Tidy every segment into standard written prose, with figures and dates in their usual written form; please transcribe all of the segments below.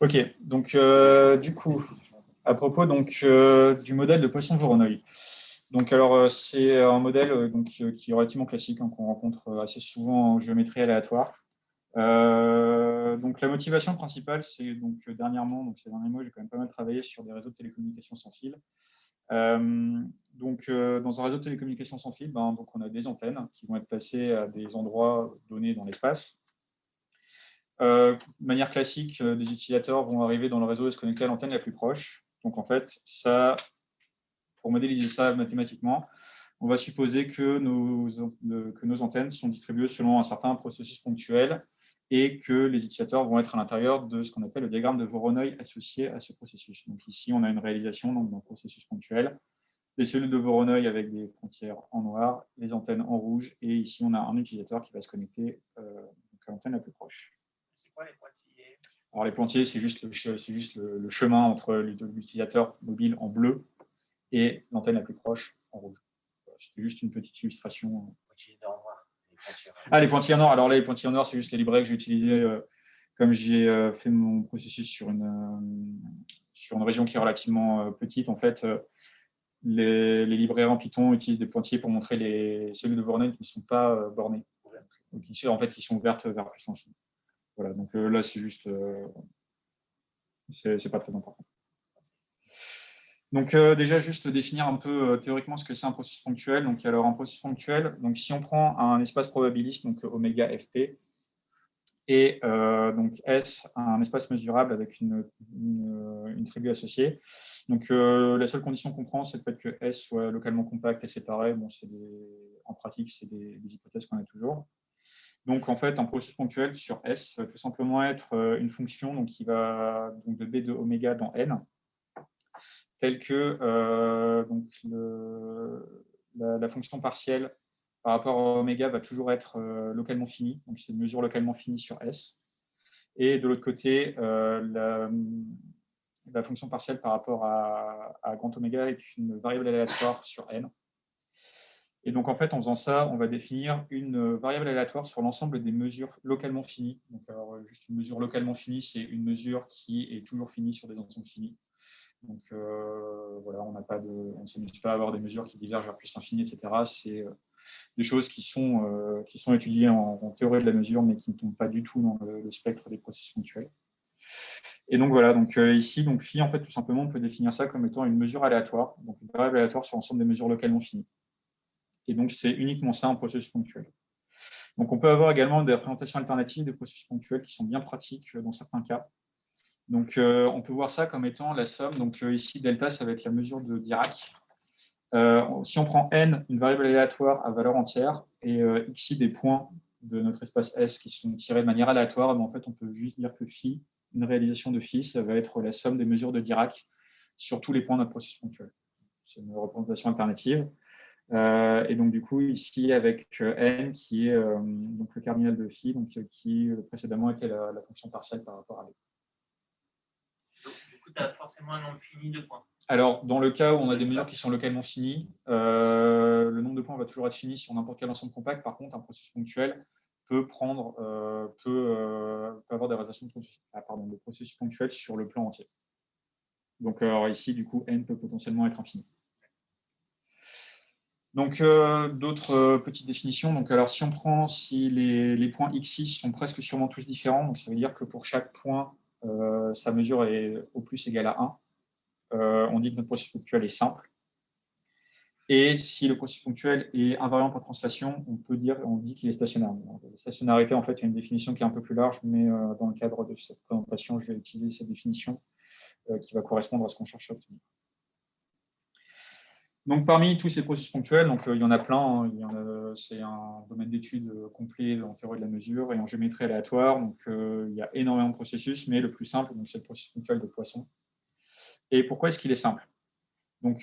Ok, donc du coup, à propos donc, du modèle de Poisson-Voronoi. Donc alors c'est un modèle qui est relativement classique, hein, qu'on rencontre assez souvent en géométrie aléatoire. Donc la motivation principale, c'est donc dernièrement, donc ces derniers mois, j'ai quand même pas mal travaillé sur des réseaux de télécommunications sans fil. Dans un réseau de télécommunications sans fil, donc on a des antennes qui vont être placées à des endroits donnés dans l'espace. De manière classique, des utilisateurs vont arriver dans le réseau et se connecter à l'antenne la plus proche. Donc en fait, ça, pour modéliser ça mathématiquement, on va supposer que nos antennes sont distribuées selon un certain processus ponctuel et que les utilisateurs vont être à l'intérieur de ce qu'on appelle le diagramme de Voronoi associé à ce processus. Donc ici, on a une réalisation d'un processus ponctuel, les cellules de Voronoi avec des frontières en noir, les antennes en rouge, et ici, on a un utilisateur qui va se connecter à l'antenne la plus proche. C'est quoi les pointillés? Alors les pointillés, c'est juste le chemin entre l'utilisateur mobile en bleu et l'antenne la plus proche en rouge. C'était juste une petite illustration. Les pointillés noirs. Alors là, les pointillés noirs, c'est juste les librairies que j'ai utilisées comme j'ai fait mon processus sur une région qui est relativement petite. En fait, les librairies en Python utilisent des pointillés pour montrer les cellules de Voronoi qui ne sont pas bornées. Donc ici, en fait, qui sont ouvertes vers plus infini. Voilà, donc là, c'est juste... c'est pas très important. Donc déjà, juste définir un peu théoriquement ce que c'est un processus ponctuel. Donc alors, un processus ponctuel, donc si on prend un espace probabiliste, donc oméga fp, et donc S, un espace mesurable avec une tribu associée. Donc la seule condition qu'on prend, c'est le fait que S soit localement compact et séparé. Bon, en pratique, c'est des hypothèses qu'on a toujours. Donc en fait, un processus ponctuel sur S va tout simplement être une fonction donc, qui va donc, de B de oméga dans N, telle que donc la fonction partielle par rapport à oméga va toujours être localement finie. Donc c'est une mesure localement finie sur S. Et de l'autre côté, la fonction partielle par rapport à grand oméga est une variable aléatoire sur N. Et donc, en fait, en faisant ça, on va définir une variable aléatoire sur l'ensemble des mesures localement finies. Donc, alors, juste une mesure localement finie, c'est une mesure qui est toujours finie sur des ensembles finis. Donc, voilà, on ne s'amuse pas à avoir des mesures qui divergent vers plus l'infini, etc. C'est des choses qui sont étudiées en théorie de la mesure, mais qui ne tombent pas du tout dans le spectre des processus ponctuels. Et donc, voilà, donc ici, donc phi, en fait, tout simplement, on peut définir ça comme étant une mesure aléatoire, donc une variable aléatoire sur l'ensemble des mesures localement finies. Et donc, c'est uniquement ça un processus ponctuel. Donc, on peut avoir également des représentations alternatives des processus ponctuels qui sont bien pratiques dans certains cas. Donc, on peut voir ça comme étant la somme. Donc, ici, delta, ça va être la mesure de Dirac. Si on prend n, une variable aléatoire à valeur entière, et xi des points de notre espace S qui sont tirés de manière aléatoire, en fait, on peut juste dire que phi, une réalisation de phi, ça va être la somme des mesures de Dirac sur tous les points de notre processus ponctuel. C'est une représentation alternative. Et donc, du coup, ici, avec n, qui est donc le cardinal de phi, donc, qui précédemment était la fonction partielle par rapport à b. Donc, du coup, tu as forcément un nombre fini de points. Alors, dans le cas où on a des mesures qui sont localement finies, le nombre de points va toujours être fini sur n'importe quel ensemble compact. Par contre, un processus ponctuel peut avoir des réalisations de processus ponctuels sur le plan entier. Donc, alors ici, du coup, n peut potentiellement être infini. Donc, d'autres petites définitions. Donc, alors, si les points xi sont presque sûrement tous différents, donc ça veut dire que pour chaque point, sa mesure est au plus égale à 1. On dit que notre processus ponctuel est simple. Et si le processus ponctuel est invariant par translation, on dit qu'il est stationnaire. La stationnarité, en fait, il y a une définition qui est un peu plus large, mais dans le cadre de cette présentation, je vais utiliser cette définition qui va correspondre à ce qu'on cherche à obtenir. Donc, parmi tous ces processus ponctuels, donc, il y en a plein. Hein, c'est un domaine d'études complet en théorie de la mesure et en géométrie aléatoire. Donc, il y a énormément de processus, mais le plus simple, c'est le processus ponctuel de Poisson. Et pourquoi est-ce qu'il est simple? Donc,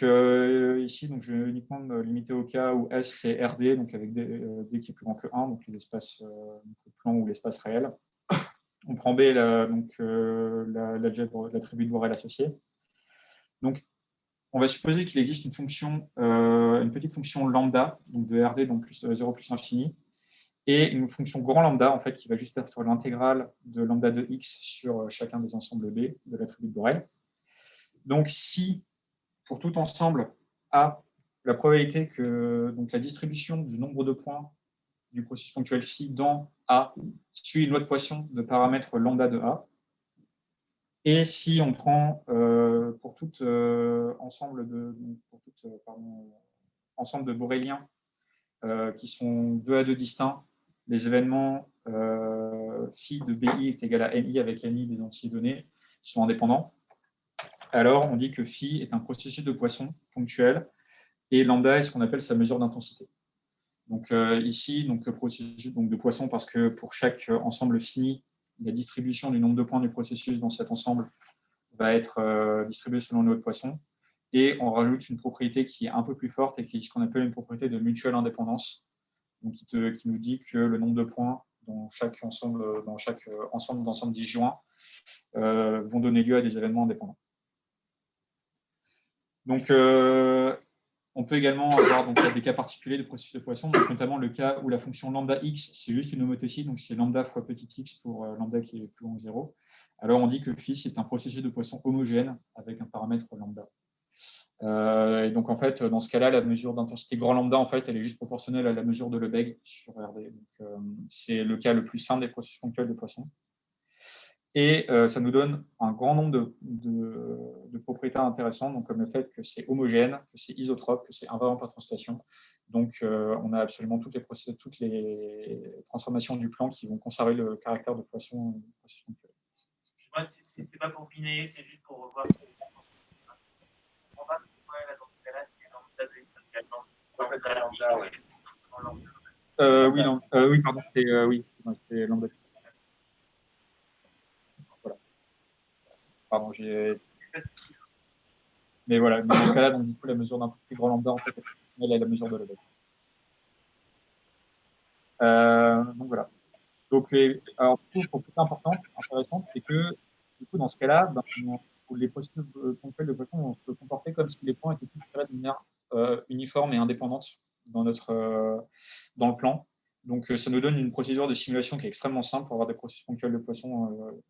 ici, donc, je vais uniquement me limiter au cas où S, c'est RD, donc avec D qui est plus grand que 1, donc l'espace le plan ou l'espace réel. On prend B, l'attribut de Borel associé. Donc, on va supposer qu'il existe une fonction, une petite fonction lambda, donc de RD, donc plus 0 plus infini, et une fonction grand lambda, en fait, qui va juste faire l'intégrale de lambda de x sur chacun des ensembles B de l'attribut de Borel. Donc, si pour tout ensemble A, la probabilité que donc, la distribution du nombre de points du processus ponctuel phi dans A suit une loi de Poisson de paramètre lambda de A, et si on prend pour tout ensemble de Boréliens qui sont 2 à 2 distincts, les événements phi de BI est égal à NI avec NI des entiers donnés sont indépendants, alors on dit que phi est un processus de Poisson ponctuel et lambda est ce qu'on appelle sa mesure d'intensité. Donc ici, donc, le processus donc, de Poisson, parce que pour chaque ensemble fini, la distribution du nombre de points du processus dans cet ensemble va être distribuée selon le loi de Poisson. Et on rajoute une propriété qui est un peu plus forte et qui est ce qu'on appelle une propriété de mutuelle indépendance, donc qui nous dit que le nombre de points dans chaque ensemble d'ensembles disjoints vont donner lieu à des événements indépendants. Donc, on peut également avoir donc, des cas particuliers de processus de Poisson, donc notamment le cas où la fonction lambda x, c'est juste une homothétie, donc c'est lambda fois petit x pour lambda qui est plus grand que 0. Alors on dit que phi, c'est un processus de Poisson homogène avec un paramètre lambda. Et donc en fait, dans ce cas-là, la mesure d'intensité grand lambda, en fait, elle est juste proportionnelle à la mesure de Lebesgue sur RD. C'est le cas le plus simple des processus ponctuels de Poisson. Et ça nous donne un grand nombre de propriétés intéressantes, donc comme le fait que c'est homogène, que c'est isotrope, que c'est invariant par translation. Donc on a absolument toutes les transformations du plan qui vont conserver le caractère de Poisson. Je vois, c'est pas pour biner, c'est juste pour revoir. Oui, pardon, c'est lambda. Voilà. Pardon, mais voilà, dans ce cas-là, donc du coup, la mesure d'un plus grand lambda, en fait, elle est la mesure de Lebesgue. Donc voilà. Donc, alors, du coup, propriété importante, intéressante, c'est que du coup, dans ce cas-là, les processus ponctuels de Poisson vont se comporter comme si les points étaient tous de manière uniforme et indépendante dans le plan. Donc, ça nous donne une procédure de simulation qui est extrêmement simple pour avoir des processus ponctuels de Poisson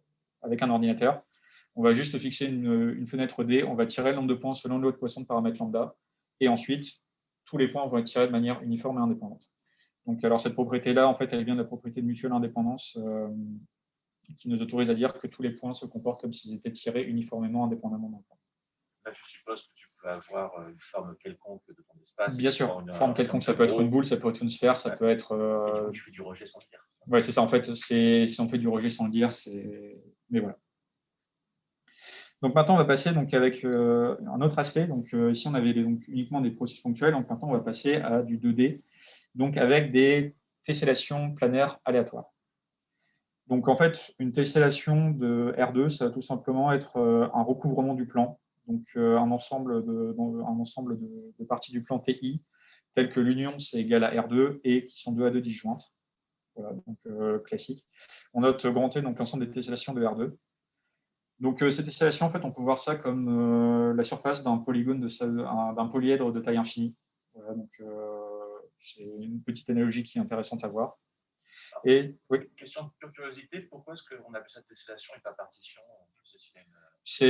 avec un ordinateur. On va juste fixer une fenêtre D, on va tirer le nombre de points selon le lot de Poisson de paramètre lambda, et ensuite, tous les points vont être tirés de manière uniforme et indépendante. Donc, alors cette propriété-là, en fait, elle vient de la propriété de mutuelle indépendance qui nous autorise à dire que tous les points se comportent comme s'ils étaient tirés uniformément, indépendamment d'un point. Là, je suppose que tu peux avoir une forme quelconque de ton espace. Bien sûr, forme quelconque, ça peut être une boule, ça peut être une sphère, ça peut être. Et du coup, tu fais du rejet sans le dire. Ouais, c'est ça. En fait, si on fait du rejet sans le dire, c'est. Mais voilà. Donc maintenant, on va passer donc avec un autre aspect. Donc ici, on avait donc uniquement des processus ponctuels. Donc maintenant, on va passer à du 2D, donc avec des tessellations planaires aléatoires. Donc en fait, une tessellation de R2, ça va tout simplement être un recouvrement du plan, donc un ensemble de parties du plan TI, tel que l'union c'est égal à R2 et qui sont 2 à 2 disjointes. Voilà, donc classique. On note grand T, donc l'ensemble des tessellations de R2. Donc ces tessellations, en fait, on peut voir ça comme la surface d'un polygone d'un polyèdre de taille infinie. Voilà, donc c'est une petite analogie qui est intéressante à voir. Et oui. Question de pure curiosité, pourquoi est-ce qu'on appelle ça tessellation et pas partition?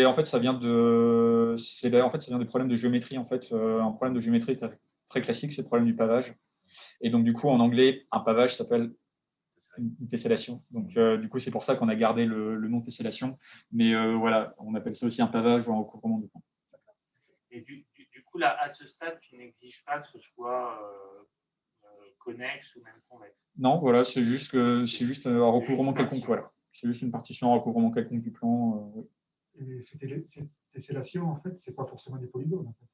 En fait, ça vient des problèmes de géométrie. En fait, un problème de géométrie très classique, c'est le problème du pavage. Et donc, du coup, en anglais, un pavage s'appelle une tessellation. Donc, du coup, c'est pour ça qu'on a gardé le nom tessellation. Mais voilà, on appelle ça aussi un pavage ou un recouvrement de points. Et du coup, là, à ce stade, tu n'exiges pas que ce soit connexe ou même convexe. Non, voilà, c'est juste un recouvrement quelconque. Voilà. C'est juste une partition, un recouvrement quelconque du plan. Oui. Et ces tessellations, en fait, c'est pas forcément des polygones. En fait.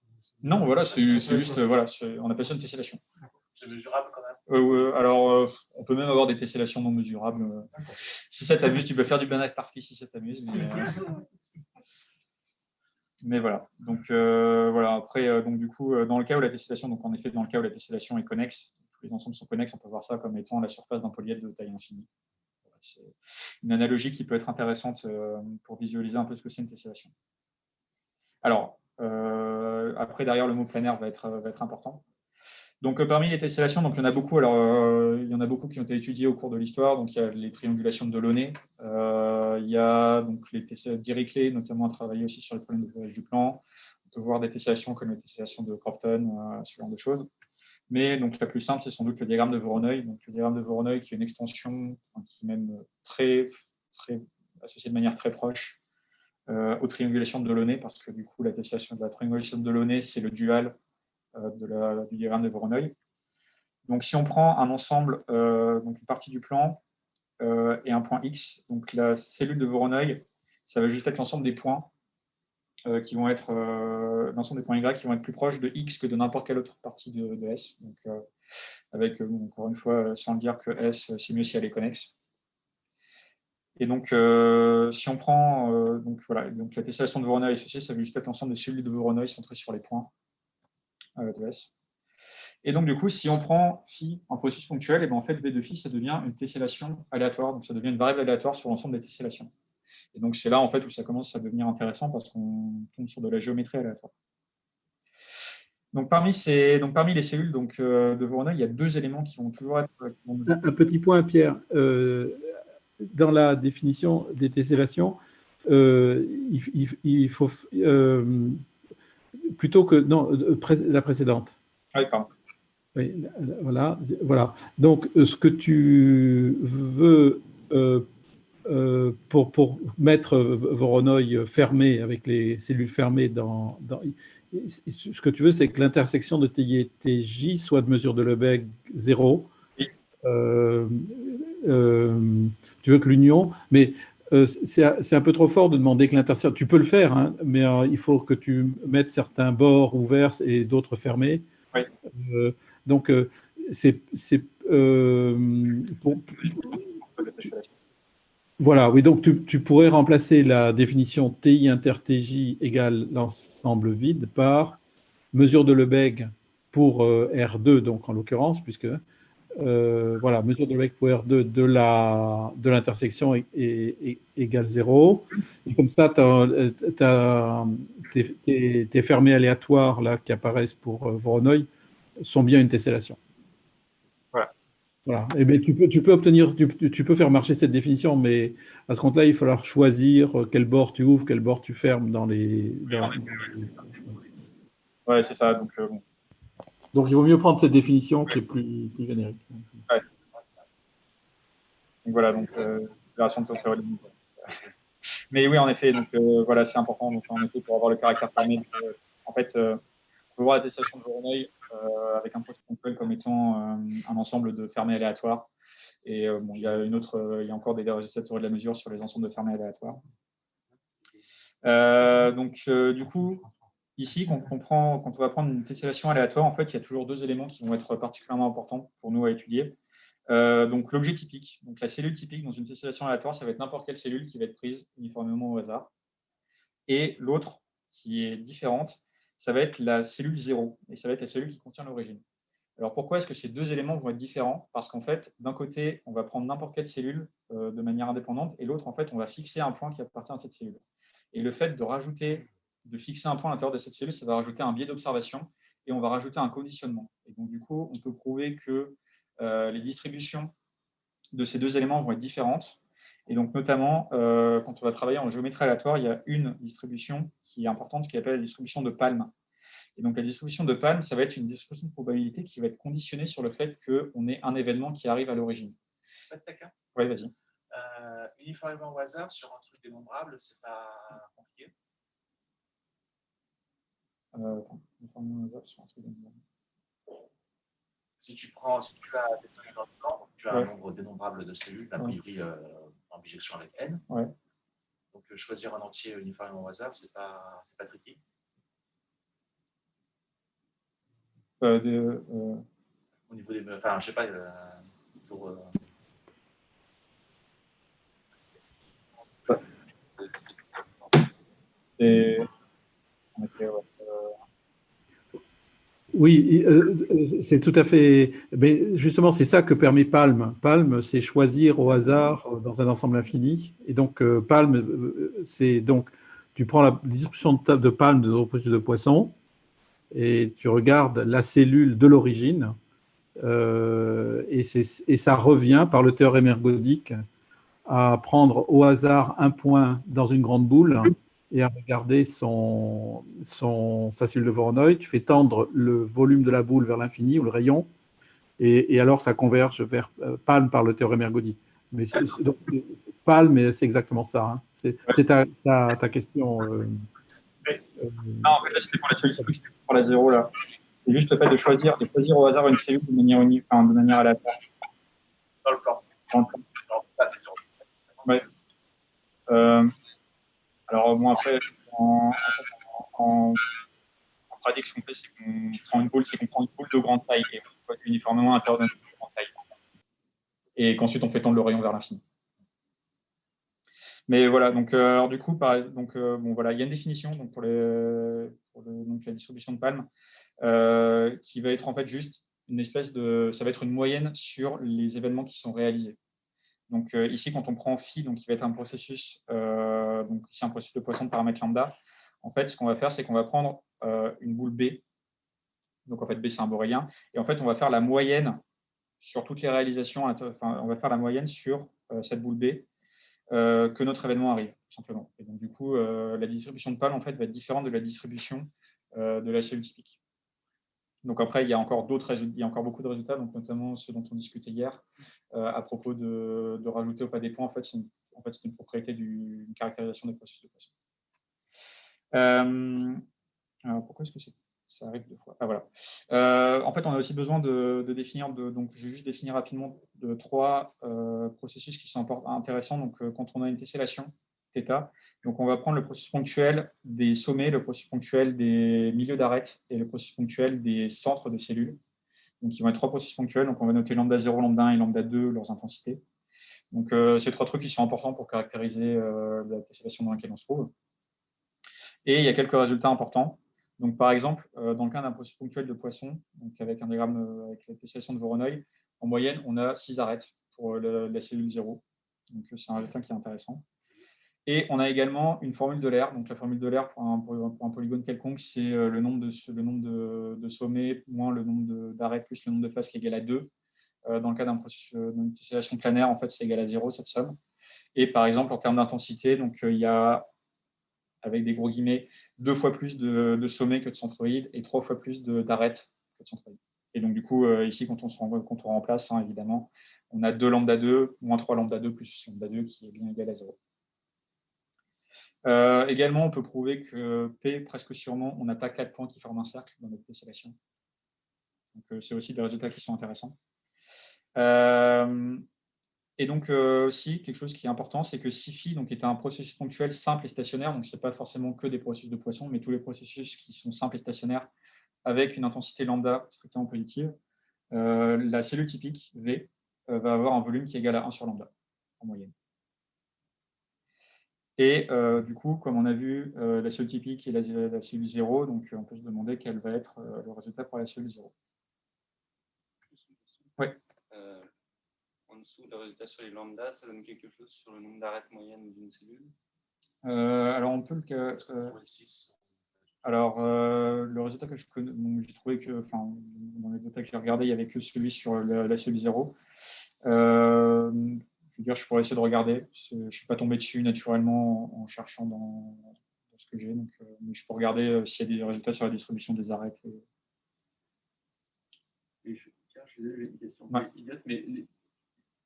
Non, voilà, c'est juste, voilà, on appelle ça une tessellation. C'est mesurable quand même. Alors, on peut même avoir des tessellations non mesurables. Si ça t'amuse, tu peux faire du Banach parce qu'ici ça t'amuse. Mais voilà. Donc voilà. Après, donc du coup, dans le cas où la tessellation, donc en effet, dans le cas où la tessellation est connexe, tous les ensembles sont connexes, on peut voir ça comme étant la surface d'un polyèdre de taille infinie. Voilà, c'est une analogie qui peut être intéressante pour visualiser un peu ce que c'est une tessellation. Alors, après, derrière, le mot planaire va être important. Donc, parmi les tessellations, donc, il y en a beaucoup. Alors, il y en a beaucoup qui ont été étudiées au cours de l'histoire. Donc, il y a les triangulations de Delaunay. Il y a donc, les tessellations Dirichlet, notamment à travailler aussi sur les problèmes de voyage du plan. On peut voir des tessellations comme les tessellations de Crompton, ce genre de choses. Mais donc, la plus simple, c'est sans doute le diagramme de Voronoi. Donc, le diagramme de Voronoi qui est une extension qui est même très associée de manière très proche aux triangulations de Delaunay, parce que du coup, la tessellation de la triangulation de Delaunay, c'est le dual du diagramme de Voronoi. Donc, si on prend un ensemble, donc une partie du plan et un point X, donc la cellule de Voronoi, ça va juste être l'ensemble des points qui vont être l'ensemble des points Y qui vont être plus proches de X que de n'importe quelle autre partie de S. Donc, avec, encore une fois, sans le dire que S, c'est mieux si elle est connexe. Et donc, si on prend donc, voilà, donc la tessellation de Voronoi associée, ça va juste être l'ensemble des cellules de Voronoi centrées sur les points de S. Et donc, du coup, si on prend phi en processus ponctuel, et bien en fait, V de phi, ça devient une tessellation aléatoire. Donc, ça devient une variable aléatoire sur l'ensemble des tessellations. Et donc, c'est là en fait où ça commence à devenir intéressant parce qu'on tombe sur de la géométrie aléatoire. Donc, parmi les cellules de Voronoi, il y a deux éléments qui vont toujours être. Un petit point, Pierre. Dans la définition des tessellations, il faut plutôt que non, la précédente. Oui, pardon. Oui, voilà. Donc, ce que tu veux pour mettre Voronoi fermé avec les cellules fermées ce que tu veux, c'est que l'intersection de TI et TJ soit de mesure de Lebesgue 0. Oui. Tu veux que l'union, mais c'est un peu trop fort de demander que l'intersection. Tu peux le faire, hein, mais il faut que tu mettes certains bords ouverts et d'autres fermés. Oui. Donc, voilà, oui, donc tu pourrais remplacer la définition TI inter TJ égale l'ensemble vide par mesure de Lebesgue pour R2, donc en l'occurrence, puisque voilà, mesure de Lebesgue pour R2 de l'intersection égale 0. Et comme ça, tes fermés aléatoires là, qui apparaissent pour Voronoi sont bien une tessellation. Voilà. Et bien, tu peux faire marcher cette définition, mais à ce compte-là, il va falloir choisir quel bord tu ouvres, quel bord tu fermes dans les. Ouais, c'est ça. Donc, bon. Donc, il vaut mieux prendre cette définition qui est plus générique. Ouais. Donc voilà, donc opération de théorie. Mais oui, en effet, donc voilà, c'est important. Donc en effet, pour avoir le caractère fermé, en fait, on peut voir la tessellation de Voronoi avec un processus ponctuel comme étant un ensemble de fermés aléatoires. Et bon, il y a encore des résultats de théorie de la mesure sur les ensembles de fermés aléatoires. Donc, du coup, ici, quand on va prendre une tessellation aléatoire, en fait, il y a toujours deux éléments qui vont être particulièrement importants pour nous à étudier. Donc, l'objet typique, donc la cellule typique dans une tessellation aléatoire, ça va être n'importe quelle cellule qui va être prise uniformément au hasard. Et l'autre, qui est différente, ça va être la cellule 0, et ça va être la cellule qui contient l'origine. Alors, pourquoi est-ce que ces deux éléments vont être différents? Parce qu'en fait, d'un côté, on va prendre n'importe quelle cellule de manière indépendante, et l'autre, en fait, on va fixer un point qui appartient à cette cellule. Et le fait de fixer un point à l'intérieur de cette cellule, ça va rajouter un biais d'observation, et on va rajouter un conditionnement. Et donc, du coup, on peut prouver que les distributions de ces deux éléments vont être différentes. Et donc, notamment, quand on va travailler en géométrie aléatoire, il y a une distribution qui est importante, qui s'appelle la distribution de Palm. Et donc, la distribution de Palm, ça va être une distribution de probabilité qui va être conditionnée sur le fait qu'on ait un événement qui arrive à l'origine. Oui, vas-y. Uniformément au hasard sur un truc dénombrable, c'est pas compliqué. Uniformément au hasard sur un truc dénombrable. Si tu as des données dans le plan, donc tu as un nombre dénombrable de cellules, a priori en bijection avec n. Ouais. Donc choisir un entier uniformément au hasard, c'est pas tricky. Au niveau des, enfin, je sais pas, pour. Oui, c'est tout à fait. Mais justement, c'est ça que permet Palm. Palm, c'est choisir au hasard dans un ensemble infini. Et donc, Palm, c'est donc, tu prends la distribution de Palm de processus de Poisson, et tu regardes la cellule de l'origine, et ça revient par le théorème ergodique à prendre au hasard un point dans une grande boule et à regarder sa cellule de Voronoi. Tu fais tendre le volume de la boule vers l'infini, ou le rayon, et alors ça converge vers Palm par le théorème ergodique. Mais donc, Palm, c'est exactement ça. Hein. C'est ta question. Non, en fait, là, c'était pour la cellule typique, c'était pour la 0, là. C'est juste le fait de choisir au hasard une cellule de manière aléatoire. Dans le plan. Dans le plan. Ouais. Alors, bon, après, en pratique, ce qu'on fait, c'est qu'on prend une boule de grande taille et on peut uniformément à l'intérieur d'une boule de grande taille. Et qu'ensuite, on fait tendre le rayon vers l'infini. Mais voilà, donc, alors du coup, bon, voilà, il y a une définition donc, pour la distribution de Palm qui va être en fait juste une espèce ça va être une moyenne sur les événements qui sont réalisés. Donc ici, quand on prend phi, donc qui va être un processus, donc ici un processus de Poisson de paramètre lambda, en fait, ce qu'on va faire, c'est qu'on va prendre une boule B, donc en fait B c'est un borélien, et en fait on va faire la moyenne sur toutes les réalisations, on va faire la moyenne sur cette boule B que notre événement arrive, tout simplement. Et donc du coup, la distribution de Palm en fait va être différente de la distribution de la cellule typique. Donc après, il y a encore beaucoup de résultats, donc notamment ceux dont on discutait hier, à propos de rajouter au pas des points. En fait, c'est une propriété d'une caractérisation des processus de Poisson. Alors pourquoi est-ce que ça arrive deux fois? Ah voilà. En fait, on a aussi besoin de définir, donc je vais juste définir rapidement trois processus qui sont intéressants. Donc quand on a une tessellation θ, donc on va prendre le processus ponctuel des sommets, le processus ponctuel des milieux d'arête et le processus ponctuel des centres de cellules. Donc ils vont être trois processus ponctuels. Donc on va noter lambda 0, lambda 1 et lambda 2, leurs intensités. Donc ces trois trucs qui sont importants pour caractériser la tessellation dans laquelle on se trouve. Et il y a quelques résultats importants. Donc, par exemple, dans le cas d'un processus ponctuel de Poisson, donc avec un diagramme avec la tessellation de Voronoi, en moyenne, on a 6 arêtes pour la cellule 0. Donc, c'est un résultat qui est intéressant. Et on a également une formule de l'air. Donc, la formule de l'air pour un polygone quelconque, c'est le nombre de sommets moins le nombre d'arêtes plus le nombre de faces qui est égal à 2. Dans le cas d'une tessellation planaire, en fait, c'est égal à 0, cette somme. Et par exemple, en termes d'intensité, donc il y a, avec des gros guillemets, 2 fois plus de sommets que de centroïdes et 3 fois plus d'arêtes que de centroïdes. Et donc, du coup, ici, quand on remplace, hein, évidemment, on a 2 lambda 2 moins 3 lambda 2 plus lambda 2 qui est bien égal à 0. Également, on peut prouver que P, presque sûrement, on n'a pas 4 points qui forment un cercle dans notre tessellation. Donc, c'est aussi des résultats qui sont intéressants. Et donc, aussi, quelque chose qui est important, c'est que SIFI est un processus ponctuel simple et stationnaire. Donc, ce n'est pas forcément que des processus de Poisson, mais tous les processus qui sont simples et stationnaires avec une intensité lambda strictement positive. La cellule typique, V, va avoir un volume qui est égal à 1 sur lambda, en moyenne. Et du coup, comme on a vu, la cellule typique est la cellule 0, donc on peut se demander quel va être le résultat pour la cellule 0. Oui. En dessous, le résultat sur les lambda, ça donne quelque chose sur le nombre d'arêtes moyennes d'une cellule? Alors, on peut le... Alors, le résultat que je connais, j'ai trouvé que, enfin, dans les résultats que j'ai regardés, il n'y avait que celui sur la cellule 0. Je veux dire, je pourrais essayer de regarder. Je ne suis pas tombé dessus naturellement en cherchant dans ce que j'ai. Donc, mais je peux regarder s'il y a des résultats sur la distribution des arêtes. Et j'ai une question idiote, mais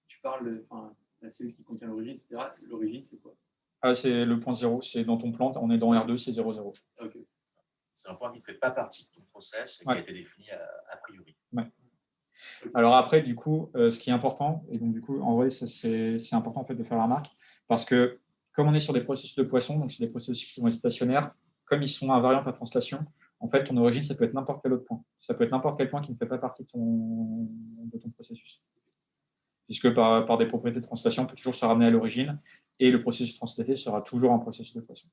tu parles, la cellule qui contient l'origine, etc. L'origine, c'est quoi? Ah, c'est le point 0. C'est dans ton plan. On est dans R2, c'est 0, 0. Okay. C'est un point qui ne fait pas partie de ton process et qui a été défini a priori. Ouais. Alors après, du coup, ce qui est important, et donc du coup, en vrai, c'est important en fait de faire la remarque, parce que comme on est sur des processus de Poisson, donc c'est des processus qui vont être stationnaires, comme ils sont invariants à translation, en fait, ton origine, ça peut être n'importe quel autre point. Ça peut être n'importe quel point qui ne fait pas partie de ton processus. Puisque par des propriétés de translation, on peut toujours se ramener à l'origine, et le processus translaté sera toujours un processus de Poisson.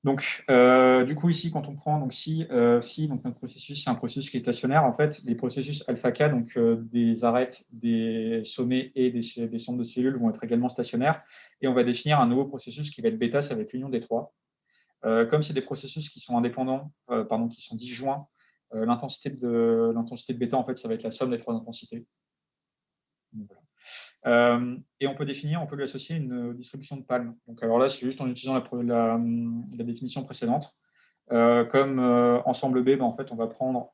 Donc, du coup, ici, quand on prend donc, si phi, donc notre processus, c'est un processus qui est stationnaire, en fait, les processus alpha k, donc des arêtes, des sommets et des centres de cellules vont être également stationnaires. Et on va définir un nouveau processus qui va être bêta, ça va être l'union des trois. Comme c'est des processus qui sont indépendants, qui sont disjoints, l'intensité de bêta, en fait, ça va être la somme des 3 intensités. Donc, voilà. Et on peut lui associer une distribution de palme. Donc, alors là, c'est juste en utilisant la définition précédente. Comme ensemble B, en fait, on va prendre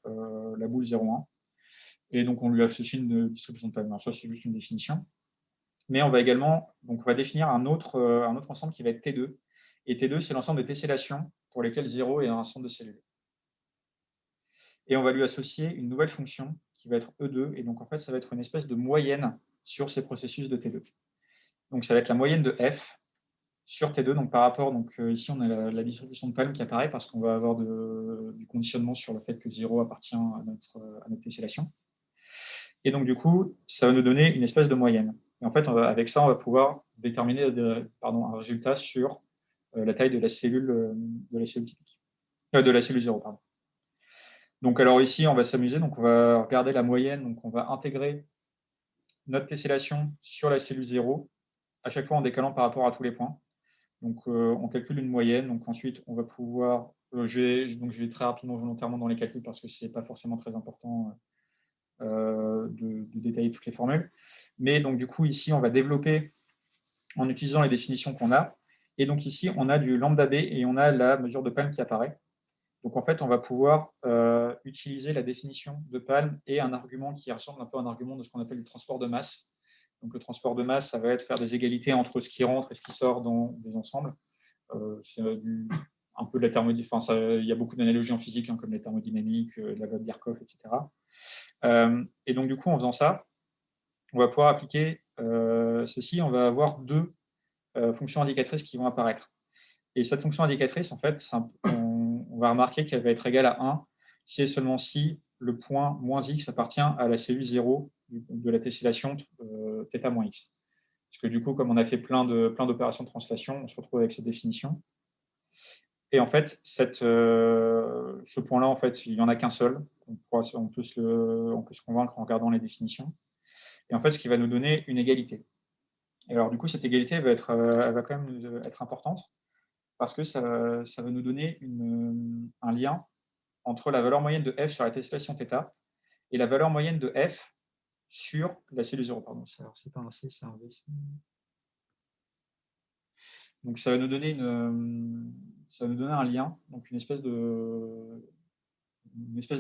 la boule 0,1. Et donc, on lui associe une distribution de palme. Alors, ça, c'est juste une définition. Mais on va également on va définir un autre ensemble qui va être T2. Et T2, c'est l'ensemble des tessellations pour lesquelles 0 est un ensemble de cellules. Et on va lui associer une nouvelle fonction qui va être E2. Et donc, en fait, ça va être une espèce de moyenne sur ces processus de T2. Donc, ça va être la moyenne de F sur T2. Donc, par rapport, ici, on a la distribution de palme qui apparaît parce qu'on va avoir du conditionnement sur le fait que 0 appartient à notre tessellation. Et donc, du coup, ça va nous donner une espèce de moyenne. Et en fait, avec ça, on va pouvoir déterminer un résultat sur la taille de la cellule typique. De la cellule 0, pardon. Donc, alors ici, on va s'amuser. Donc, on va regarder la moyenne. Donc, on va intégrer notre tessellation sur la cellule 0, à chaque fois en décalant par rapport à tous les points. Donc, on calcule une moyenne. Donc, ensuite, on va pouvoir… je vais très rapidement, volontairement dans les calculs parce que ce n'est pas forcément très important de détailler toutes les formules. Mais donc, du coup, ici, on va développer en utilisant les définitions qu'on a. Et donc, ici, on a du lambda B et on a la mesure de palme qui apparaît. Donc, en fait, on va pouvoir utiliser la définition de palme et un argument qui ressemble un peu à un argument de ce qu'on appelle le transport de masse. Donc, le transport de masse, ça va être faire des égalités entre ce qui rentre et ce qui sort dans des ensembles. C'est un peu de la thermodynamique. Il y a beaucoup d'analogies en physique, comme la thermodynamique, la loi de Birkhoff, etc. Et donc, du coup, en faisant ça, on va pouvoir appliquer ceci. On va avoir 2 fonctions indicatrices qui vont apparaître. Et cette fonction indicatrice, en fait, on va remarquer qu'elle va être égale à 1 si et seulement si le point moins x appartient à la cellule 0 de la tessellation θ moins x. Parce que du coup, comme on a fait plein d'opérations de translation, on se retrouve avec cette définition. Et en fait, ce point-là, en fait, il n'y en a qu'un seul. On peut se convaincre en regardant les définitions. Et en fait, ce qui va nous donner une égalité. Et alors, du coup, cette égalité elle va quand même être importante parce que ça va nous donner un lien entre la valeur moyenne de f sur la tessellation θ et la valeur moyenne de f sur la cellule 0. Pardon, c'est pas un C, c'est un V. Donc, ça va nous donner un lien, donc une espèce de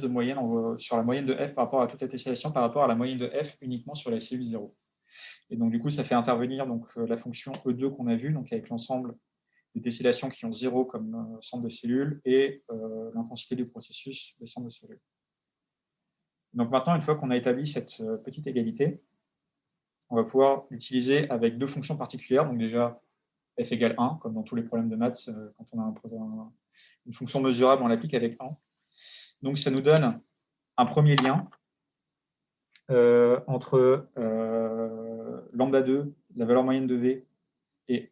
moyenne sur la moyenne de f par rapport à toute la tessellation, par rapport à la moyenne de f uniquement sur la cellule 0. Et donc, du coup, ça fait intervenir la fonction E2 qu'on a vue, donc avec l'ensemble des tessellations qui ont 0 comme centre de cellule et l'intensité du processus des centres de cellule. Donc maintenant, une fois qu'on a établi cette petite égalité, on va pouvoir l'utiliser avec 2 fonctions particulières. Donc déjà, f égale 1, comme dans tous les problèmes de maths, quand on a une fonction mesurable, on l'applique avec 1. Donc ça nous donne un premier lien entre lambda 2, la valeur moyenne de V, et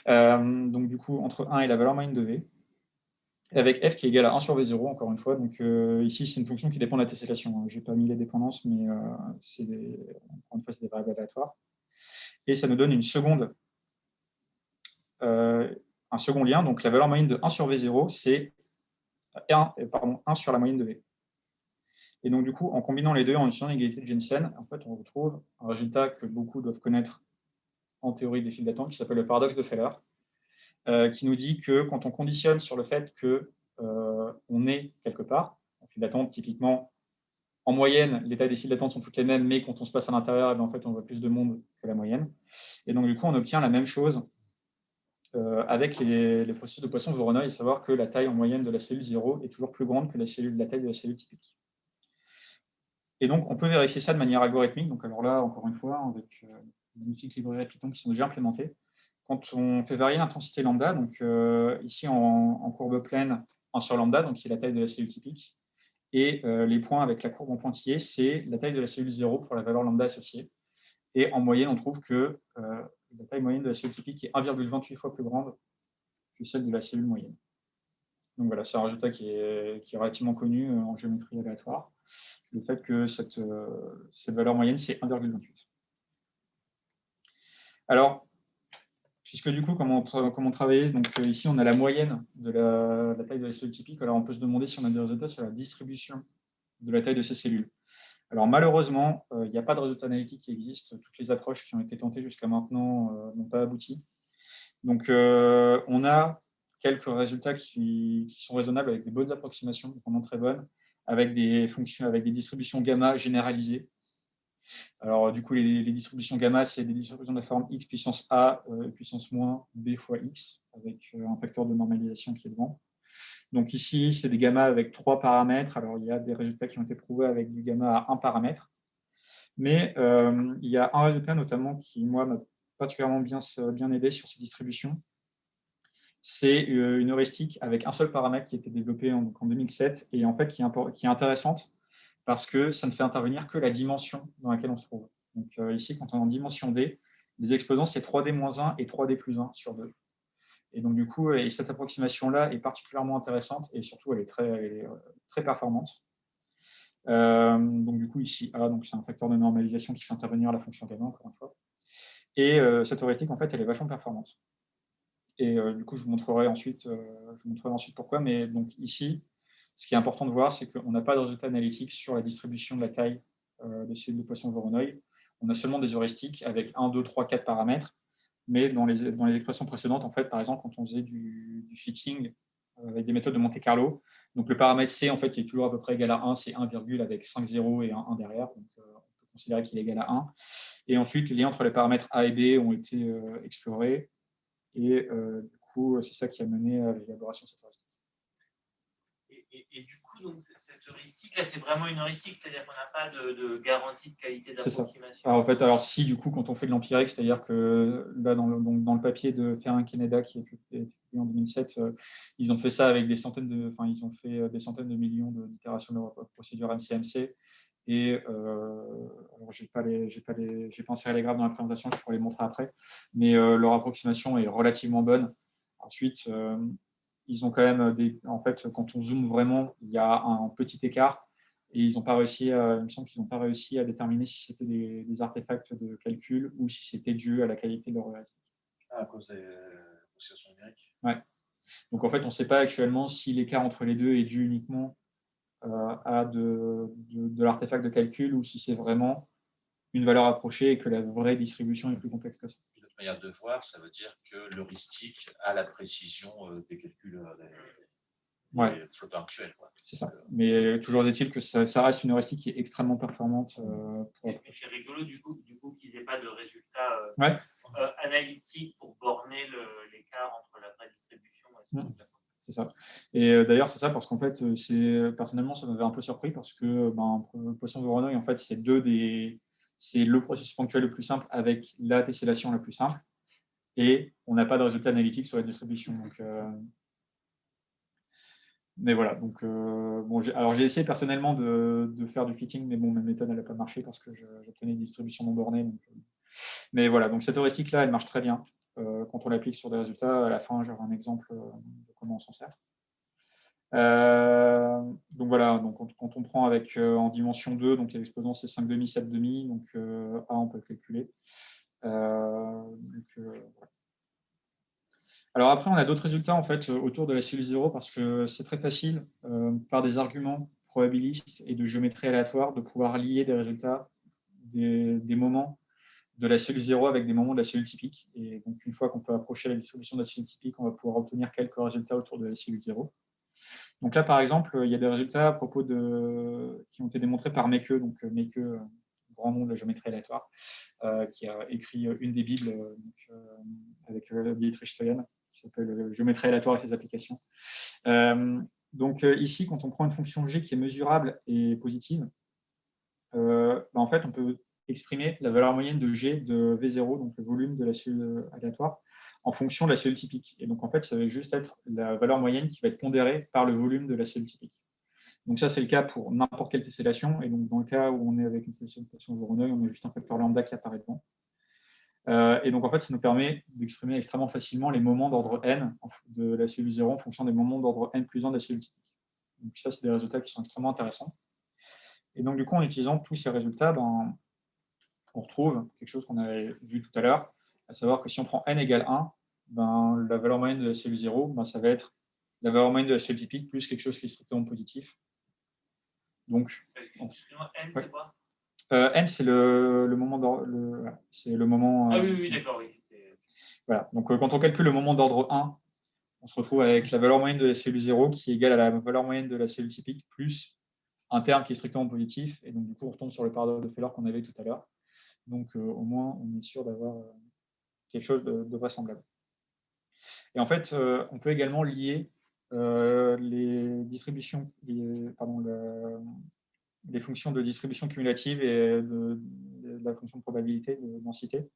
donc du coup entre 1 et la valeur moyenne de V, avec f qui est égal à 1 sur V0, encore une fois. Donc ici, c'est une fonction qui dépend de la tessellation. Je n'ai pas mis les dépendances, mais encore une fois, c'est des variables aléatoires. Et ça nous donne un second lien. Donc la valeur moyenne de 1 sur V0, c'est 1 sur la moyenne de V. Et donc, du coup, en combinant les deux, en utilisant l'égalité de Jensen, en fait, on retrouve un résultat que beaucoup doivent connaître en théorie des files d'attente, qui s'appelle le paradoxe de Feller, qui nous dit que quand on conditionne sur le fait qu'on est quelque part, en file d'attente, typiquement, en moyenne, les tailles des files d'attente sont toutes les mêmes, mais quand on se passe à l'intérieur, en fait, on voit plus de monde que la moyenne. Et donc, du coup, on obtient la même chose avec les processus de Poisson-Voronoi, et savoir que la taille en moyenne de la cellule 0 est toujours plus grande que la taille de la cellule typique. Et donc, on peut vérifier ça de manière algorithmique. Donc, alors là, encore une fois, avec des magnifiques librairies Python qui sont déjà implémentées. Quand on fait varier l'intensité lambda, donc ici en courbe pleine, 1 sur lambda, donc qui est la taille de la cellule typique, et les points avec la courbe en pointillé, c'est la taille de la cellule 0 pour la valeur lambda associée. Et en moyenne, on trouve que la taille moyenne de la cellule typique est 1,28 fois plus grande que celle de la cellule moyenne. Donc voilà, c'est un résultat qui est relativement connu en géométrie aléatoire. Le fait que cette valeur moyenne, c'est 1,28. Alors, puisque du coup, comment on travaillait, donc ici, on a la moyenne de la taille de la cellule typique. Alors, on peut se demander si on a des résultats sur la distribution de la taille de ces cellules. Alors, malheureusement, il n'y a pas de résultats analytiques qui existent. Toutes les approches qui ont été tentées jusqu'à maintenant n'ont pas abouti. Donc, on a quelques résultats qui sont raisonnables avec des bonnes approximations, vraiment très bonnes, avec des fonctions, avec des distributions gamma généralisées. Alors, du coup, les distributions gamma, c'est des distributions de la forme x puissance a puissance moins b fois x, avec un facteur de normalisation qui est devant. Donc ici, c'est des gamma avec 3 paramètres. Alors, il y a des résultats qui ont été prouvés avec du gamma à 1 paramètre. Mais il y a un résultat notamment qui, moi, m'a particulièrement bien aidé sur ces distributions. C'est une heuristique avec un seul paramètre qui a été développée en 2007 et en fait qui est intéressante parce que ça ne fait intervenir que la dimension dans laquelle on se trouve. Donc ici, quand on est en dimension D, les exposants, c'est 3D-1 et 3D plus 1 sur 2. Et donc, du coup, cette approximation-là est particulièrement intéressante et surtout, elle est très performante. Donc, du coup, ici, A, c'est un facteur de normalisation qui fait intervenir la fonction gamma, encore une fois. Et cette heuristique, en fait, elle est vachement performante. Et du coup, je vous montrerai ensuite pourquoi. Mais donc, ici, ce qui est important de voir, c'est qu'on n'a pas de résultats analytiques sur la distribution de la taille des cellules de poisson Voronoi. On a seulement des heuristiques avec 1, 2, 3, 4 paramètres. Mais dans les expressions précédentes, en fait, par exemple, quand on faisait du fitting avec des méthodes de Monte Carlo, donc le paramètre C, en fait, qui est toujours à peu près égal à 1, c'est 1, avec 5 zéros et un 1 derrière. Donc, on peut considérer qu'il est égal à 1. Et ensuite, les liens entre les paramètres A et B ont été explorés. Et du coup, c'est ça qui a mené à l'élaboration de cette heuristique. Et du coup, donc, cette heuristique, là, c'est vraiment une heuristique, c'est-à-dire qu'on n'a pas de garantie de qualité d'approximation. Alors, en fait, alors si, du coup, quand on fait de l'empirique, c'est-à-dire que là, dans le papier de Ferrin-Kenneda qui est publié en 2007, ils ont fait ça avec des centaines de millions d'itérations de procédure MCMC. Et alors, j'ai pas inséré les graphes dans la présentation, je pourrais les montrer après, mais leur approximation est relativement bonne. Ensuite, ils ont quand même en fait, quand on zoome vraiment, il y a un petit écart et ils n'ont pas réussi, il me semble qu'ils n'ont pas réussi à déterminer si c'était des artefacts de calcul ou si c'était dû à la qualité de leur heuristique. À cause des oscillations numériques. Ouais. Donc en fait, on ne sait pas actuellement si l'écart entre les deux est dû uniquement à de l'artefact de calcul ou si c'est vraiment une valeur approchée et que la vraie distribution est plus complexe que ça. Une autre manière de voir, ça veut dire que l'heuristique a la précision des calculs des flottants actuels. C'est ça. Mais toujours est-il que ça reste une heuristique qui est extrêmement performante. C'est rigolo du coup qu'ils n'aient pas de résultats analytiques pour borner l'écart entre la vraie distribution et c'est ça. Et d'ailleurs, c'est ça parce qu'en fait, personnellement, ça m'avait un peu surpris parce que le poisson Voronoi, en fait, c'est le processus ponctuel le plus simple avec la tessellation la plus simple. Et on n'a pas de résultat analytique sur la distribution. Donc, mais voilà. Donc, alors j'ai essayé personnellement de faire du fitting, mais bon, ma méthode n'a pas marché parce que j'obtenais des distributions non bornées. Donc, mais voilà. Donc cette heuristique-là, elle marche très bien. Quand on l'applique sur des résultats, à la fin, j'aurai un exemple de comment on s'en sert. Donc voilà, donc quand on prend avec en dimension 2, donc l'exposant c'est 5,5, 7,5, donc A on peut le calculer. Voilà. Alors après, on a d'autres résultats en fait autour de la cellule 0 parce que c'est très facile par des arguments probabilistes et de géométrie aléatoire de pouvoir lier des résultats des moments de la cellule 0 avec des moments de la cellule typique. Et donc, une fois qu'on peut approcher la distribution de la cellule typique, on va pouvoir obtenir quelques résultats autour de la cellule 0. Donc là, par exemple, il y a des résultats à propos qui ont été démontrés par Meeke, donc Meeke, grand nom de la géométrie aléatoire, qui a écrit une des bibles avec Dietrich Stoyan, qui s'appelle Géométrie aléatoire et ses applications. Donc ici, quand on prend une fonction G qui est mesurable et positive, en fait, on peut exprimer la valeur moyenne de G de V0, donc le volume de la cellule aléatoire, en fonction de la cellule typique. Et donc, en fait, ça va juste être la valeur moyenne qui va être pondérée par le volume de la cellule typique. Donc ça, c'est le cas pour n'importe quelle tessellation. Et donc, dans le cas où on est avec une tessellation Voronoi, on a juste un facteur lambda qui apparaît devant. Et donc, en fait, ça nous permet d'exprimer extrêmement facilement les moments d'ordre n de la cellule 0 en fonction des moments d'ordre n plus 1 de la cellule typique. Donc ça, c'est des résultats qui sont extrêmement intéressants. Et donc, du coup, en utilisant tous ces résultats, on retrouve quelque chose qu'on avait vu tout à l'heure, à savoir que si on prend n égale 1, la valeur moyenne de la cellule 0, ça va être la valeur moyenne de la cellule typique plus quelque chose qui est strictement positif. Donc, excuse-moi, n, c'est quoi? n, c'est le moment c'est le moment. Ah oui, d'accord, oui. Voilà. Donc, quand on calcule le moment d'ordre 1, on se retrouve avec la valeur moyenne de la cellule 0 qui est égale à la valeur moyenne de la cellule typique plus un terme qui est strictement positif. Et donc, du coup, on retombe sur le paradoxe de Feller qu'on avait tout à l'heure. Donc, au moins, on est sûr d'avoir quelque chose de vraisemblable. Et en fait, on peut également lier les distributions, les fonctions de distribution cumulative et de la fonction de probabilité, de densité.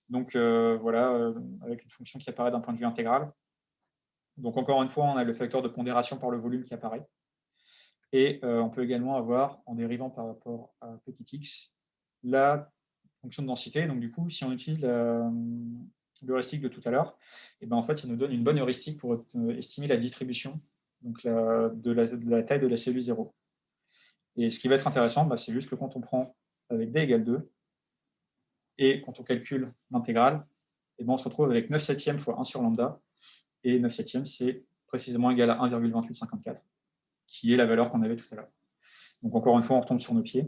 Donc, voilà, avec une fonction qui apparaît d'un point de vue intégral. Donc, encore une fois, on a le facteur de pondération par le volume qui apparaît. Et on peut également avoir, en dérivant par rapport à petit x, la fonction de densité. Donc, du coup, si on utilise l'heuristique de tout à l'heure, en fait, ça nous donne une bonne heuristique pour estimer la distribution donc de la taille de la cellule 0. Et ce qui va être intéressant, c'est juste que quand on prend avec d égale 2, et quand on calcule l'intégrale, on se retrouve avec 9 septièmes fois 1 sur lambda, et 9 septièmes, c'est précisément égal à 1,2854, qui est la valeur qu'on avait tout à l'heure. Donc encore une fois, on retombe sur nos pieds.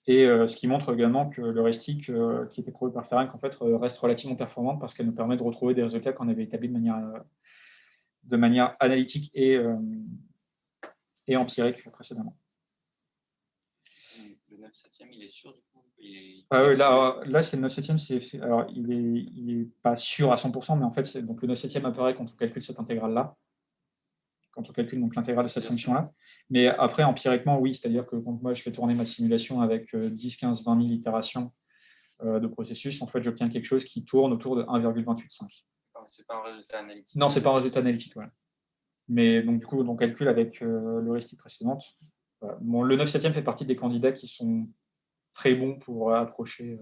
Et ce qui montre également que l'heuristique qui était prouvé par Ferenc en fait, reste relativement performante parce qu'elle nous permet de retrouver des résultats qu'on avait établis de manière analytique et empirique précédemment. Le 9 septième, il est sûr du coup là, c'est le 9 septième. Alors, il n'est pas sûr à 100%, mais en fait, donc, le 9 septième apparaît quand on calcule cette intégrale-là. Quand on calcule l'intégrale de cette fonction-là. Mais après, empiriquement, oui, c'est-à-dire que quand moi je fais tourner ma simulation avec 10, 15, 20 000 itérations de processus, en fait, j'obtiens quelque chose qui tourne autour de 1,285. C'est pas un résultat analytique. Non, c'est pas un résultat analytique. Voilà. Mais donc, du coup, on calcule avec l'heuristique précédente. Voilà. Bon, le 9 septième fait partie des candidats qui sont très bons pour approcher.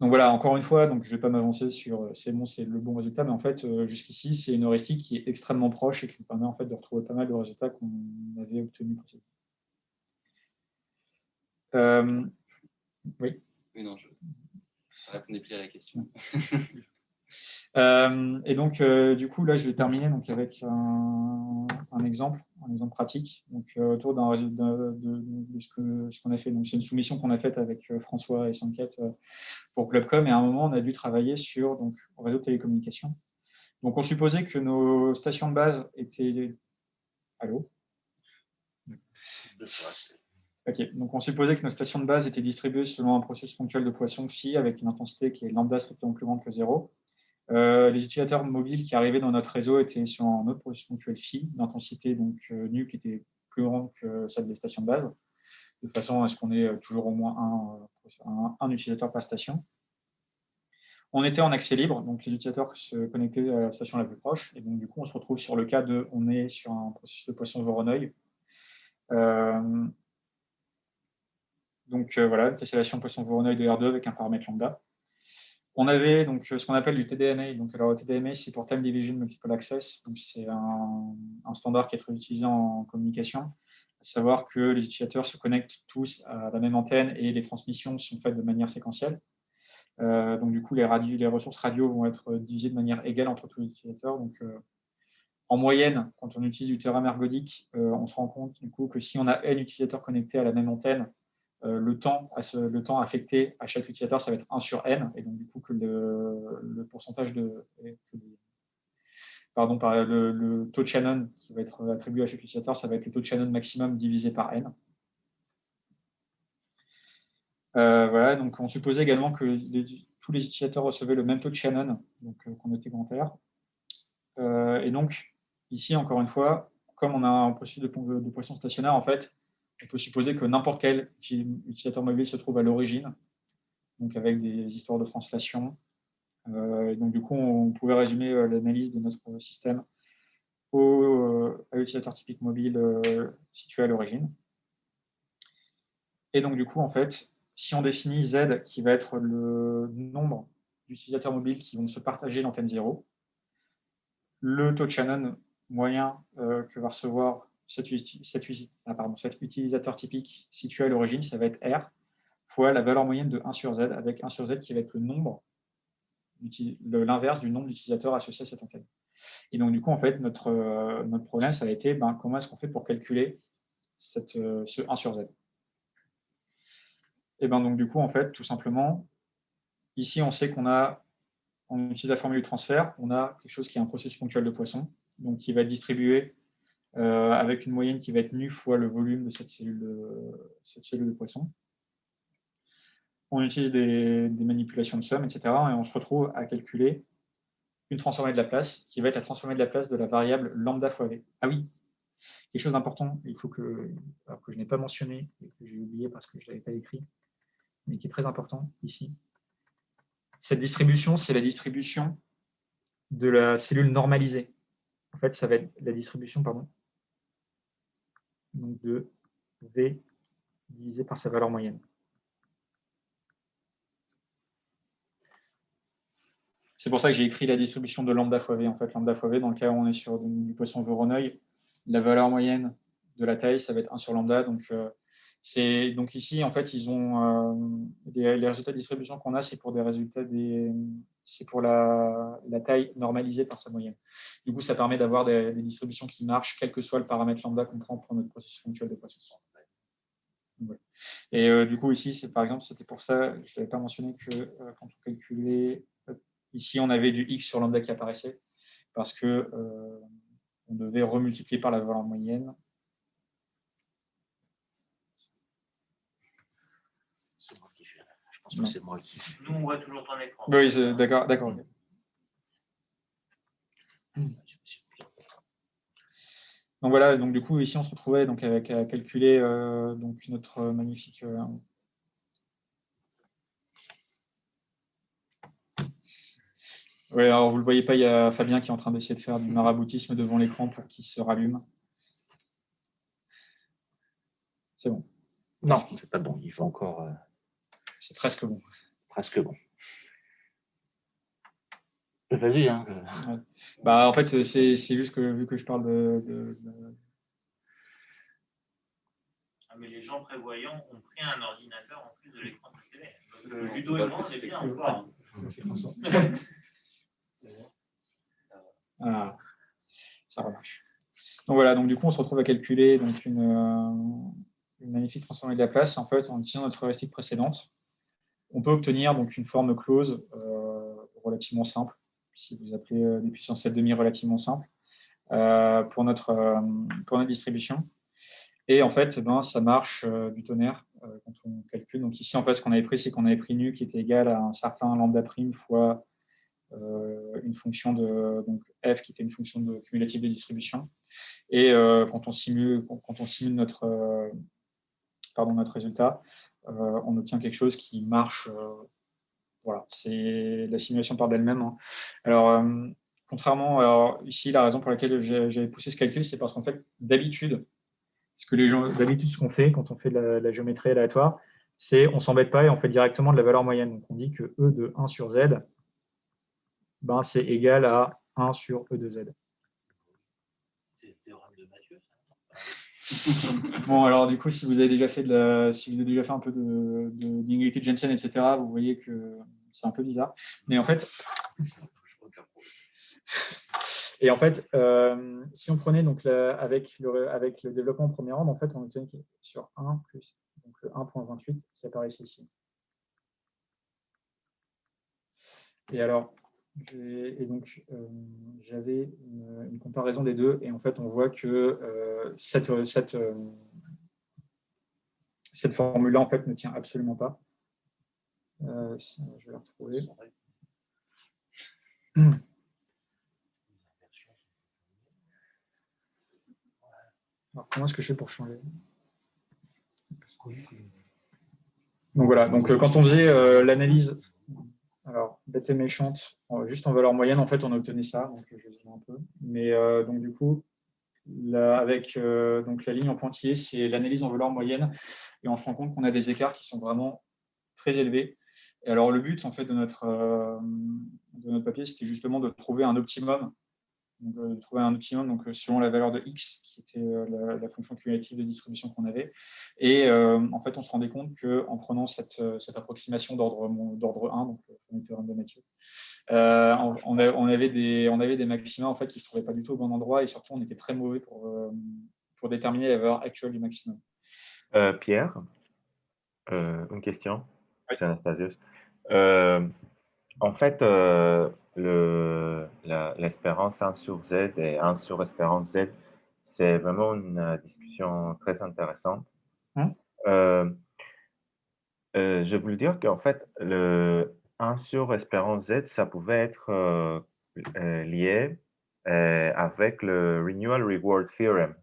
Donc voilà, encore une fois, donc je ne vais pas m'avancer sur c'est bon, c'est le bon résultat, mais en fait, jusqu'ici, c'est une heuristique qui est extrêmement proche et qui nous permet en fait de retrouver pas mal de résultats qu'on avait obtenus précédemment. Oui. Oui, non, ça répondait plus à la question. Et donc, du coup, là, je vais terminer donc, avec un exemple pratique donc, autour de ce qu'on a fait. Donc, c'est une soumission qu'on a faite avec François et Sanket pour Globcom. Et à un moment, on a dû travailler sur donc, réseau de télécommunications. Donc, on supposait que nos stations de base étaient. Allô ? Ok, donc on supposait que nos stations de base étaient distribuées selon un processus ponctuel de Poisson phi avec une intensité qui est lambda strictement plus grande que 0. Les utilisateurs mobiles qui arrivaient dans notre réseau étaient sur un autre processus ponctuel phi, d'intensité donc nu qui était plus grande que celle des stations de base, de façon à ce qu'on ait toujours au moins un utilisateur par station. On était en accès libre, donc les utilisateurs se connectaient à la station la plus proche, et donc du coup on se retrouve sur le cas de, on est sur un processus de Poisson-Voronoi. Donc voilà, une tessellation Poisson-Voronoi de R2 avec un paramètre lambda. On avait donc ce qu'on appelle du TDMA. Donc, alors, le TDMA, c'est pour Time Division Multiple Access. Donc, c'est un standard qui est très utilisé en communication. À savoir que les utilisateurs se connectent tous à la même antenne et les transmissions sont faites de manière séquentielle. Donc, du coup, les ressources radio vont être divisées de manière égale entre tous les utilisateurs. Donc, en moyenne, quand on utilise du théorème ergodique, on se rend compte du coup que si on a n utilisateurs connectés à la même antenne, le temps affecté à chaque utilisateur, ça va être 1 sur n, et donc du coup que le pourcentage le taux de Shannon qui va être attribué à chaque utilisateur, ça va être le taux de Shannon maximum divisé par n. Voilà, donc on supposait également que tous les utilisateurs recevaient le même taux de Shannon, donc qu'on était grand R. Et donc, ici, encore une fois, comme on a un processus de Poisson stationnaire, en fait, on peut supposer que n'importe quel utilisateur mobile se trouve à l'origine, donc avec des histoires de translation. Donc, du coup, on pouvait résumer l'analyse de notre système à l'utilisateur typique mobile situé à l'origine. Et donc, du coup, en fait, si on définit Z, qui va être le nombre d'utilisateurs mobiles qui vont se partager l'antenne 0, le taux de Shannon moyen que va recevoir cet utilisateur typique situé à l'origine, ça va être R, fois la valeur moyenne de 1 sur Z, avec 1 sur Z qui va être le nombre l'inverse du nombre d'utilisateurs associés à cette antenne. Et donc, du coup, en fait, notre problème, ça a été comment est-ce qu'on fait pour calculer ce 1 sur Z. Et donc, du coup, en fait, tout simplement, ici, on sait on utilise la formule du transfert, on a quelque chose qui est un processus ponctuel de Poisson, donc qui va être distribué avec une moyenne qui va être nu fois le volume de cette cellule de Poisson. On utilise des manipulations de somme, etc. Et on se retrouve à calculer une transformée de Laplace qui va être la transformée de Laplace de la variable lambda fois V. Ah oui, quelque chose d'important, il faut que je n'ai pas mentionné et que j'ai oublié parce que je ne l'avais pas écrit, mais qui est très important ici. Cette distribution, c'est la distribution de la cellule normalisée. En fait, ça va être la distribution, donc de V divisé par sa valeur moyenne. C'est pour ça que j'ai écrit la distribution de lambda fois V. En fait, lambda fois V, dans le cas où on est sur du Poisson-Voronoi, la valeur moyenne de la taille, ça va être 1 sur lambda. Donc ici, en fait, ils ont les résultats de distribution qu'on a, c'est pour des résultats c'est pour la taille normalisée par sa moyenne. Du coup, ça permet d'avoir des distributions qui marchent, quel que soit le paramètre lambda qu'on prend pour notre processus ponctuel de Poisson. Ouais. Et du coup, ici, par exemple, c'était pour ça, je ne l'avais pas mentionné que quand on calculait, ici, on avait du x sur lambda qui apparaissait, parce que on devait remultiplier par la valeur moyenne. C'est moi qui fais. Je pense que c'est moi qui. Nous, on voit toujours ton écran. Oui, d'accord. Donc voilà, donc du coup, ici, on se retrouvait donc avec à calculer donc notre magnifique. Oui, alors vous ne le voyez pas, il y a Fabien qui est en train d'essayer de faire du maraboutisme devant l'écran pour qu'il se rallume. C'est bon. Non, c'est pas bon, il faut encore. C'est presque bon. Presque bon. Vas-y. Hein. Ouais. En fait, c'est juste que vu que je parle de... Ah, mais les gens prévoyants ont pris un ordinateur en plus de l'écran de la télé. Donc, Ludo et moi, on est bien encore. Ah, ça remarche. Donc voilà, donc du coup, on se retrouve à calculer donc, une magnifique transformée de Laplace. En fait, en utilisant notre heuristique précédente, on peut obtenir donc une forme close relativement simple, si vous appelez des puissances 7,5 relativement simples, pour notre distribution. Et en fait, ça marche du tonnerre quand on calcule. Donc ici, en fait, ce qu'on avait pris, c'est qu'on avait pris nu qui était égal à un certain lambda prime fois une fonction de donc f qui était une fonction cumulative de distribution. Et quand on simule notre résultat, on obtient quelque chose qui marche. Voilà, c'est la simulation par d'elle-même. Hein. Alors, contrairement, ici, la raison pour laquelle j'avais poussé ce calcul, c'est parce qu'en fait, d'habitude, ce qu'on fait quand on fait de la géométrie aléatoire, c'est on ne s'embête pas et on fait directement de la valeur moyenne. Donc, on dit que E de 1 sur Z, c'est égal à 1 sur E de Z. C'est le théorème de Mathieu, ça. Bon, alors du coup, si vous avez déjà fait un peu d'inégalité de Jensen, etc., vous voyez que c'est un peu bizarre. Mais en fait, si on prenait donc avec le développement en premier ordre, en fait, on obtient sur 1 plus donc le 1.28 qui apparaît ici. Et alors, j'avais une comparaison des deux, et en fait, on voit que cette formule-là, en fait, ne tient absolument pas. Je vais la retrouver. Alors, comment est-ce que je fais pour changer? Donc voilà, donc quand on faisait l'analyse, alors bête et méchante, juste en valeur moyenne, en fait, on obtenait ça, donc je zoome un peu. Mais donc du coup, avec donc la ligne en pointillé, c'est l'analyse en valeur moyenne, et on se rend compte qu'on a des écarts qui sont vraiment très élevés. Et alors le but en fait de notre papier, c'était justement de trouver un optimum. Donc, selon la valeur de x, qui était la fonction cumulative de distribution qu'on avait. Et en fait, on se rendait compte qu'en prenant cette approximation d'ordre 1, donc dans le théorème de Mathieu. On avait des maxima en fait, qui ne se trouvaient pas du tout au bon endroit et surtout, on était très mauvais pour déterminer la valeur actuelle du maximum. Pierre, une question, Oui. c'est Anastasios. En fait, l'espérance 1 sur Z et 1 sur espérance Z, c'est vraiment une discussion très intéressante. Je voulais dire qu'en fait, le 1 sur espérance Z, ça pouvait être lié avec le Renewal Reward Theorem.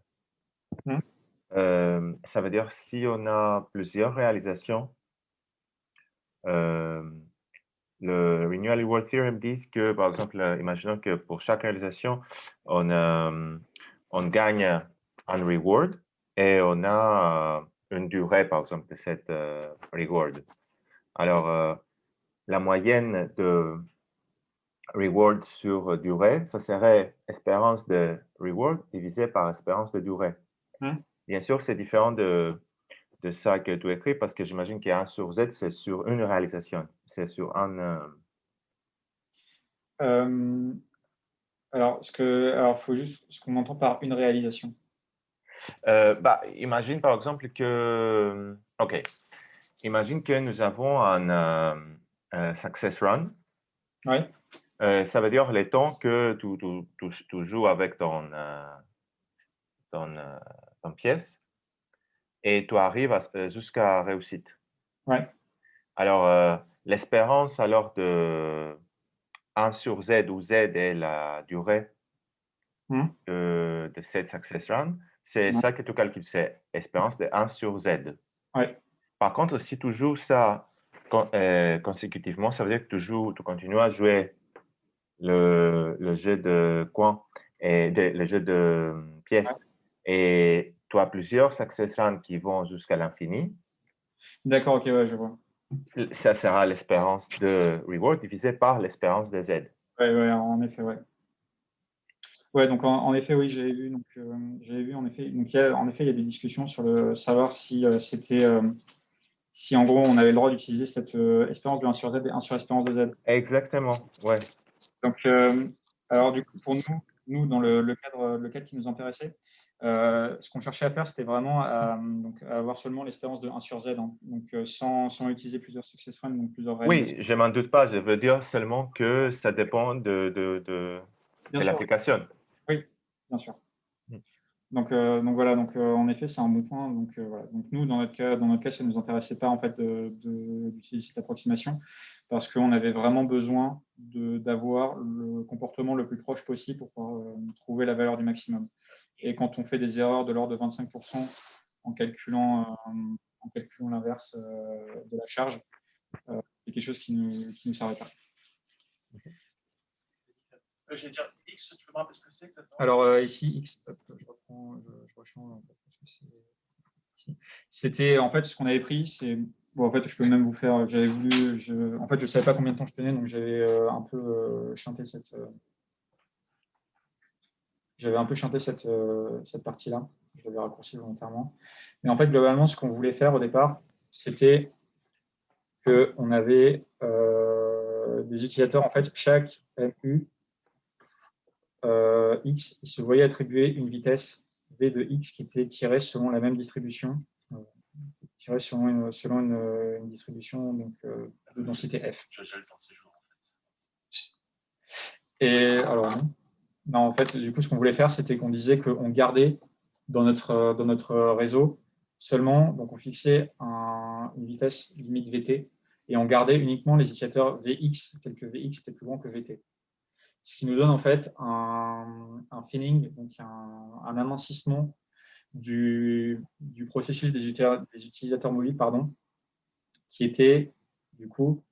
Ça veut dire si on a plusieurs réalisations, le Renewal Reward Theorem dit que, par exemple, imaginons que pour chaque réalisation, on gagne un reward et on a une durée, par exemple, de cette reward. Alors, la moyenne de reward sur durée, ça serait espérance de reward divisé par espérance de durée. Bien sûr, c'est différent de ça que tu écris parce que j'imagine qu'il y a 1 sur Z, c'est sur une réalisation. C'est sur un... Alors, faut juste ce qu'on entend par une réalisation. Imagine par exemple que... OK. Imagine que nous avons un success run. Oui. Ça veut dire les temps que tu joues avec ton pièce et tu arrives jusqu'à réussite. Ouais. Alors, l'espérance alors de 1 sur Z, où Z est la durée de cette success run, c'est ça que tu calcules, c'est espérance de 1 sur Z. Ouais. Par contre, si tu joues ça consécutivement, ça veut dire que tu continues à jouer le jeu de coin et le jeu de pièces. Et tu as plusieurs success runs qui vont jusqu'à l'infini. D'accord, ok, ouais, je vois. Ça sera l'espérance de reward divisé par l'espérance de Z. Ouais, en effet, ouais. Ouais, donc en effet, oui, j'avais vu. Donc, en effet. Donc, il y a des discussions sur le savoir si c'était, si en gros, on avait le droit d'utiliser cette espérance de 1 sur Z et 1 sur espérance de Z. Exactement, ouais. Donc, alors du coup, pour nous dans le cadre qui nous intéressait, ce qu'on cherchait à faire, c'était vraiment à avoir seulement l'espérance de 1 sur Z, hein, donc sans utiliser plusieurs success runs, donc plusieurs réalisations. Oui, je m'en doute pas. Je veux dire seulement que ça dépend de l'application. Oui, bien sûr. Donc voilà, en effet, c'est un bon point. Donc, voilà. Donc nous, dans notre cas, ça ne nous intéressait pas en fait d'utiliser cette approximation parce qu'on avait vraiment besoin d'avoir le comportement le plus proche possible pour pouvoir trouver la valeur du maximum. Et quand on fait des erreurs de l'ordre de 25% en calculant l'inverse de la charge, c'est quelque chose qui nous servait pas. Je vais dire X, tu peux me rappeler ce que c'est exactement? Alors ici, X, je rechange. C'était en fait ce qu'on avait pris, c'est bon, en fait je peux même vous faire. En fait je savais pas combien de temps je tenais, donc j'avais un peu chanté cette. J'avais un peu chanté cette partie-là. Je l'avais raccourci volontairement. Mais en fait globalement, ce qu'on voulait faire au départ, c'était que on avait des utilisateurs. En fait, chaque MU X, il se voyait attribuer une vitesse V de X qui était tirée selon la même distribution, tirée selon une distribution donc, de densité F. Je le temps de séjour, en fait. Et alors, non, en fait, du coup, ce qu'on voulait faire, c'était qu'on disait qu'on gardait dans notre réseau seulement, donc on fixait une vitesse limite VT et on gardait uniquement les utilisateurs VX, tels que VX était plus grand que VT. Ce qui nous donne en fait un feeling, donc un amincissement du processus des utilisateurs mobiles, qui était du coup,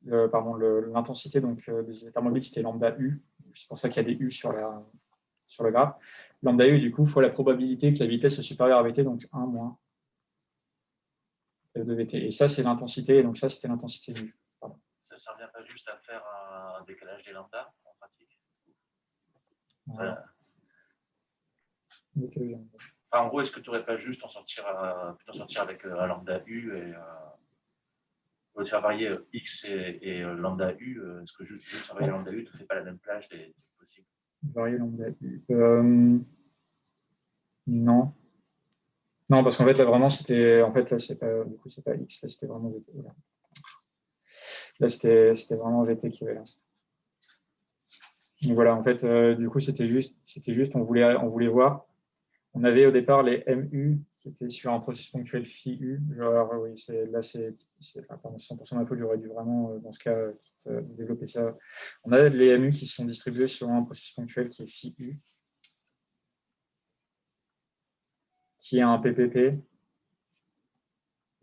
l'intensité des utilisateurs mobiles, c'était lambda U. C'est pour ça qu'il y a des U sur le graphe. Lambda U, du coup, fois la probabilité que la vitesse soit supérieure à VT, donc 1 moins de VT. Et ça, c'est l'intensité, donc ça, c'était l'intensité U. Pardon. Ça ne servirait pas juste à faire un décalage des lambda en pratique? Voilà. En gros, est-ce que tu n'aurais pas juste t'en sortir avec un lambda U et Au lieu de faire varier x et lambda u, est-ce que juste faire varier lambda u ne fait pas la même plage des possibles? Varier lambda u. Non. Non, parce qu'en fait, là, vraiment, c'était. En fait, là, c'est pas. Du coup, c'est pas x, là, c'était vraiment VT. Voilà. Là, c'était vraiment VT qui avait là. Donc voilà, en fait, du coup, c'était juste, on voulait voir. On avait au départ les MU qui étaient sur un processus ponctuel phi U. Genre, oui, là, c'est 100% de ma faute, j'aurais dû vraiment, dans ce cas, développer ça. On a les MU qui sont distribués sur un processus ponctuel qui est phi U, qui est un PPP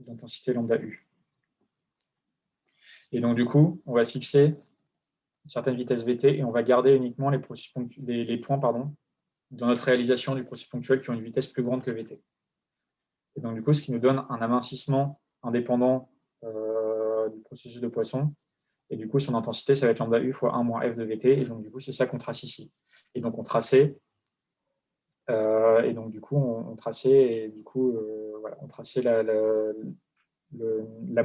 d'intensité lambda U. Et donc, du coup, on va fixer une certaine vitesse VT et on va garder uniquement les points dans notre réalisation du processus ponctuel qui ont une vitesse plus grande que VT. Et donc, du coup, ce qui nous donne un amincissement indépendant du processus de Poisson. Et du coup, son intensité, ça va être lambda U fois 1 moins F de VT. Et donc, du coup, c'est ça qu'on trace ici. Et donc, on traçait. Et donc, du coup, on traçait la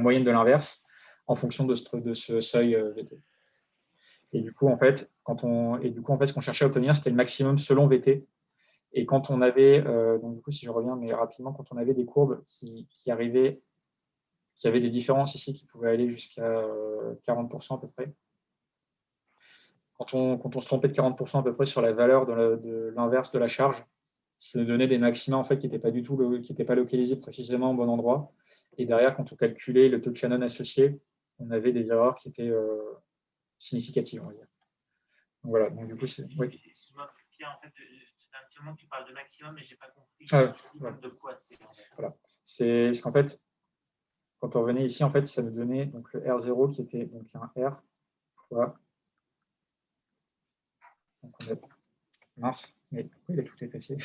moyenne de l'inverse en fonction de ce seuil VT. Et du coup, en fait, ce qu'on cherchait à obtenir, c'était le maximum selon VT. Et quand on avait, donc du coup, si je reviens mais rapidement, quand on avait des courbes qui avaient des différences ici qui pouvaient aller jusqu'à 40% à peu près, quand on se trompait de 40% à peu près sur la valeur de l'inverse de la charge, ça nous donnait des maxima en fait, qui n'étaient pas localisés précisément au bon endroit. Et derrière, quand on calculait le taux de Shannon associé, on avait des erreurs qui étaient significatives, on va dire. Donc voilà, donc du coup, c'est. Oui. Excuse-moi, en fait, c'est un petit moment que tu parles de maximum, mais je n'ai pas compris de quoi c'est. Voilà. C'est ce qu'en fait, quand on revenait ici, en fait, ça nous donnait donc, le R0 qui était donc un R fois. Donc on a... Mince, mais pourquoi il a tout effacé?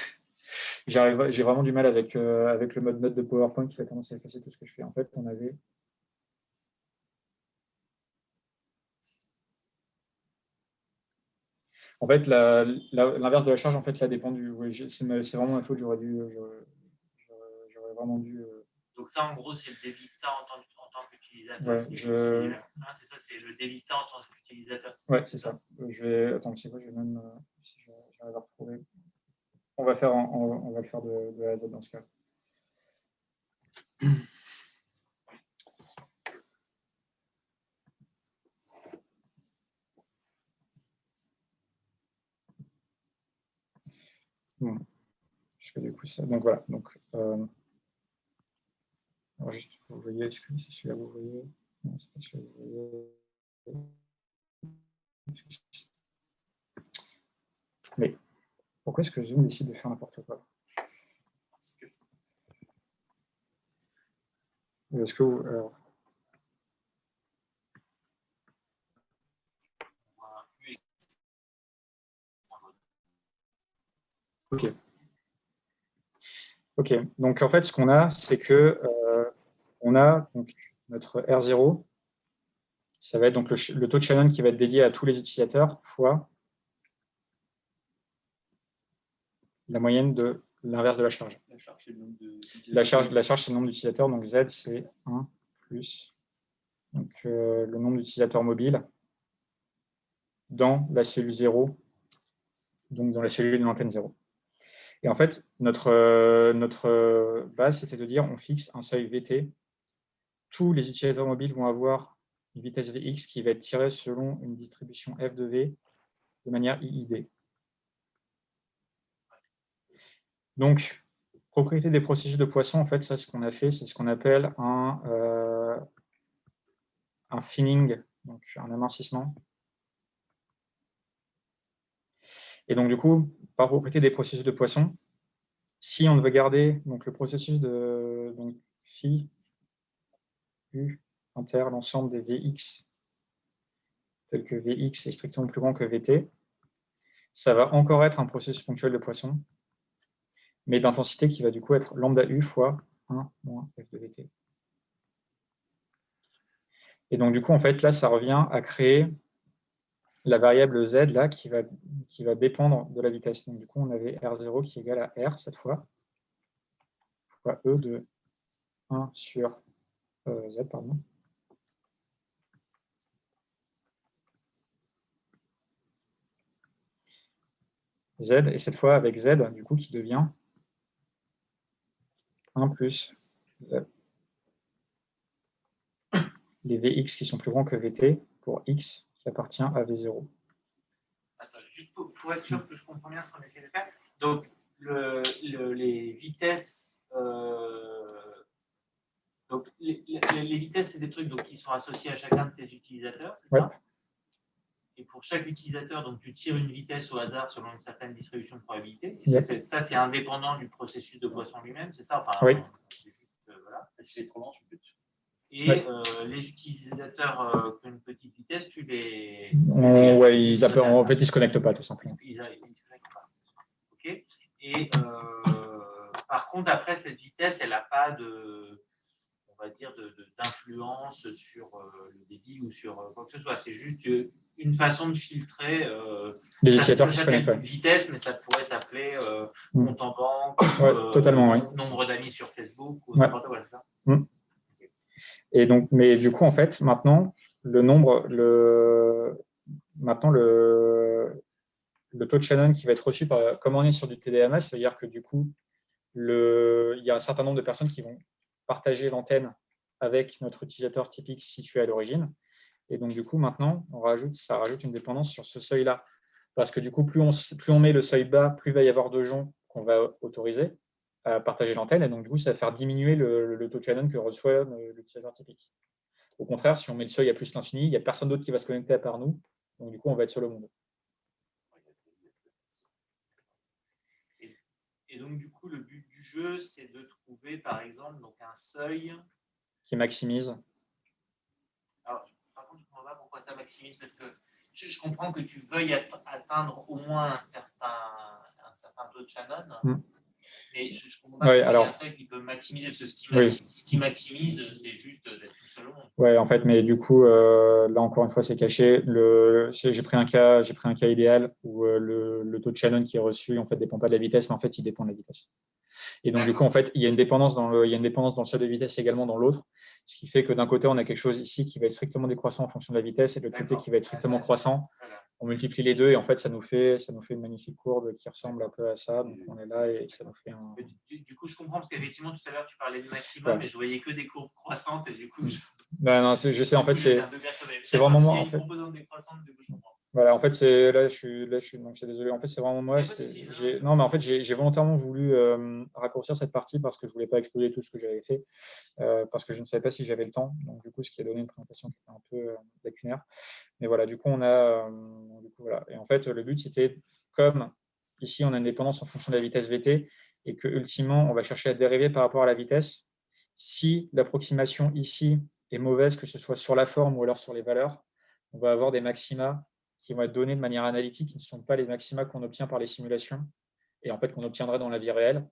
J'ai vraiment du mal avec le mode note de PowerPoint qui a tendance à effacer tout ce que je fais. En fait, on avait. En fait, l'inverse de la charge, en fait, là, dépend du. Oui, c'est vraiment ma faute, j'aurais vraiment dû. Donc ça, en gros, c'est le débicta en tant qu'utilisateur. Ouais, c'est ça, c'est le débicta en tant qu'utilisateur. Ouais, c'est ça. Attends, c'est quoi, je vais même. Si j'arrive à retrouver. On va le faire de A à Z dans ce cas. Bon. Je fais du coup ça. Donc voilà. Donc, alors juste, vous voyez, est-ce que c'est celui-là que vous voyez? Non, c'est pas celui-là que vous voyez. Mais pourquoi est-ce que Zoom décide de faire n'importe quoi? Est-ce que vous. Alors... Ok. Ok. Donc en fait, ce qu'on a, c'est que on a donc, notre R0. Ça va être donc le taux de Shannon qui va être dédié à tous les utilisateurs fois la moyenne de l'inverse de la charge. La charge, c'est le nombre d'utilisateurs. Donc Z, c'est 1 plus donc, le nombre d'utilisateurs mobiles dans la cellule 0, donc dans la cellule d'une antenne 0. Et en fait, notre base, c'était de dire on fixe un seuil VT. Tous les utilisateurs mobiles vont avoir une vitesse Vx qui va être tirée selon une distribution f de v de manière IID. Donc, propriété des processus de Poisson, en fait, ça, ce qu'on a fait, c'est ce qu'on appelle un thinning, donc un amincissement. Et donc, du coup, par propriété des processus de Poisson, si on veut garder donc, le processus de phi u inter l'ensemble des Vx, tel que Vx est strictement plus grand que Vt, ça va encore être un processus ponctuel de Poisson, mais d'intensité qui va du coup être lambda u fois 1 moins f de Vt. Et donc, du coup, en fait, là, ça revient à créer la variable z là qui va dépendre de la vitesse. Donc, du coup, on avait R0 qui est égal à R cette fois E de 1 sur Z, pardon. Z, et cette fois avec Z, du coup, qui devient 1 plus Z. Les Vx qui sont plus grands que Vt pour X qui appartient à V0. Attends, juste pour être sûr que je comprends bien ce qu'on essaie de faire. Donc, les vitesses, donc les vitesses, c'est des trucs donc, qui sont associés à chacun de tes utilisateurs, c'est ça? Et pour chaque utilisateur, donc, tu tires une vitesse au hasard selon une certaine distribution de probabilité. Et ça, c'est indépendant du processus de Poisson lui-même, c'est ça? Enfin, oui. C'est juste, voilà. C'est trop lent, Et les utilisateurs qui ont une petite vitesse, tu les… En fait, ils ne se connectent pas, tout simplement. Ils ne se connectent pas. OK. Et par contre, après, cette vitesse, elle n'a pas de, on va dire, d'influence sur le débit ou sur quoi que ce soit. C'est juste une façon de filtrer les utilisateurs qui se connectent. Vitesse, mais ça pourrait s'appeler compte en banque, totalement, nombre d'amis sur Facebook, ou n'importe quoi, c'est ça? Et donc, mais du coup, en fait, maintenant, le taux de Shannon qui va être reçu comme on est sur du TDMA, c'est-à-dire que du coup, il y a un certain nombre de personnes qui vont partager l'antenne avec notre utilisateur typique situé à l'origine. Et donc, du coup, maintenant, ça rajoute une dépendance sur ce seuil-là. Parce que du coup, plus on met le seuil bas, plus il va y avoir de gens qu'on va autoriser à partager l'antenne. Et donc, du coup, ça va faire diminuer le taux de Shannon que reçoit l'utilisateur typique. Au contraire, si on met le seuil à plus l'infini, il n'y a personne d'autre qui va se connecter à part nous. Donc, du coup, on va être sur le monde. Et donc, du coup, le but du jeu, c'est de trouver, par exemple, donc un seuil qui maximise. Alors, par contre, je ne comprends pas pourquoi ça maximise, parce que je comprends que tu veuilles atteindre au moins un certain taux de Shannon, mais je ne comprends pas pourquoi il y a un seuil qui peut maximiser, parce que ce qui maximise, c'est juste d'être tout seul au monde. Oui, en fait, mais du coup, là encore une fois, c'est caché. J'ai pris un cas idéal où le taux de Shannon qui est reçu en fait dépend pas de la vitesse, mais en fait, il dépend de la vitesse. Et donc, du coup, en fait, il y a une dépendance dans le seuil de vitesse également dans l'autre, ce qui fait que d'un côté, on a quelque chose ici qui va être strictement décroissant en fonction de la vitesse, et de l'autre côté qui va être strictement croissant. On multiplie les deux, et en fait, ça nous fait une magnifique courbe qui ressemble un peu à ça. Donc, on est là, et ça nous fait un… Du coup, je comprends, parce qu'effectivement, tout à l'heure, tu parlais de maximum, mais je voyais que des courbes croissantes, et du coup… Non, je sais, en fait, c'est vraiment moi. En fait. Voilà, en fait, je suis désolé. En fait, c'est vraiment moi. Non, mais en fait, j'ai volontairement voulu raccourcir cette partie parce que je voulais pas exploser tout ce que j'avais fait, parce que je ne savais pas si j'avais le temps. Donc, du coup, ce qui a donné une présentation qui était un peu lacunaire. Mais voilà, du coup, voilà. Et en fait, le but, c'était, comme ici, on a une dépendance en fonction de la vitesse Vt, et que ultimement, on va chercher à dériver par rapport à la vitesse. Si l'approximation ici est mauvaise, que ce soit sur la forme ou alors sur les valeurs, on va avoir des maxima qui vont être donnés de manière analytique, qui ne sont pas les maxima qu'on obtient par les simulations, et en fait qu'on obtiendrait dans la vie réelle.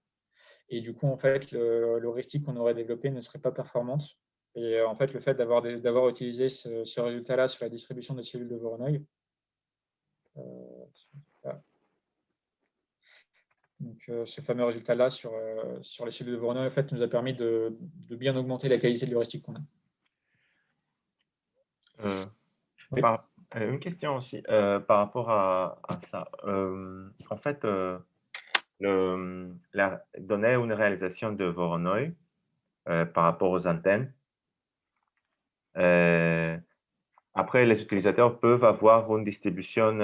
Et du coup, en fait, l'heuristique qu'on aurait développé ne serait pas performante. Et en fait, le fait d'avoir utilisé ce résultat-là sur la distribution des cellules de Voronoi, donc, ce fameux résultat-là sur les cellules de Voronoi, en fait, nous a permis de bien augmenter la qualité de l'heuristique qu'on a. Oui. Une question aussi par rapport à ça. En fait, donner une réalisation de Voronoi par rapport aux antennes. Après, les utilisateurs peuvent avoir une distribution,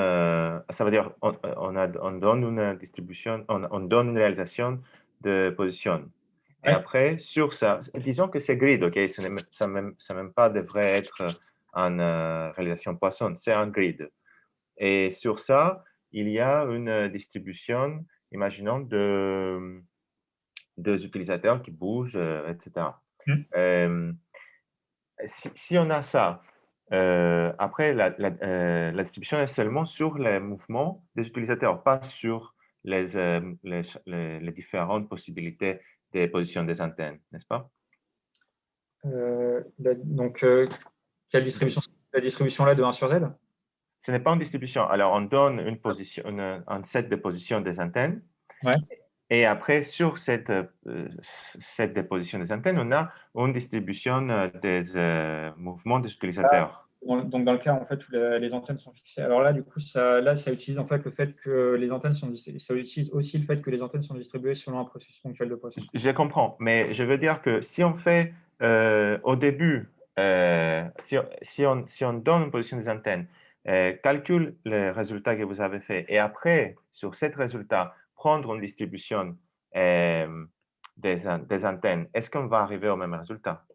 ça veut dire on donne une distribution, on donne une réalisation de position. Et après, sur ça, disons que c'est grid, ok, ça même pas devrait être une réalisation Poisson, c'est un grid. Et sur ça, il y a une distribution, imaginons, des utilisateurs qui bougent, etc. Si on a ça, après, la distribution est seulement sur les mouvements des utilisateurs, pas sur les différentes possibilités de position des antennes, n'est-ce pas? Donc, quelle distribution? La distribution là de 1 sur Z? Ce n'est pas une distribution. Alors, on donne un set de positions des antennes. Ouais. Et après, sur cette set de positions des antennes, on a une distribution des mouvements des utilisateurs. donc dans le cas en fait où les antennes sont fixées. Alors là, du coup, ça utilise en fait le fait que les antennes ça utilise aussi le fait que les antennes sont distribuées selon un processus ponctuel de poisson. Je comprends, mais je veux dire que si on fait au début, si on donne une position des antennes, calcule les résultats que vous avez fait et après, sur ces résultats, prendre une distribution des antennes, est-ce qu'on va arriver au même résultat?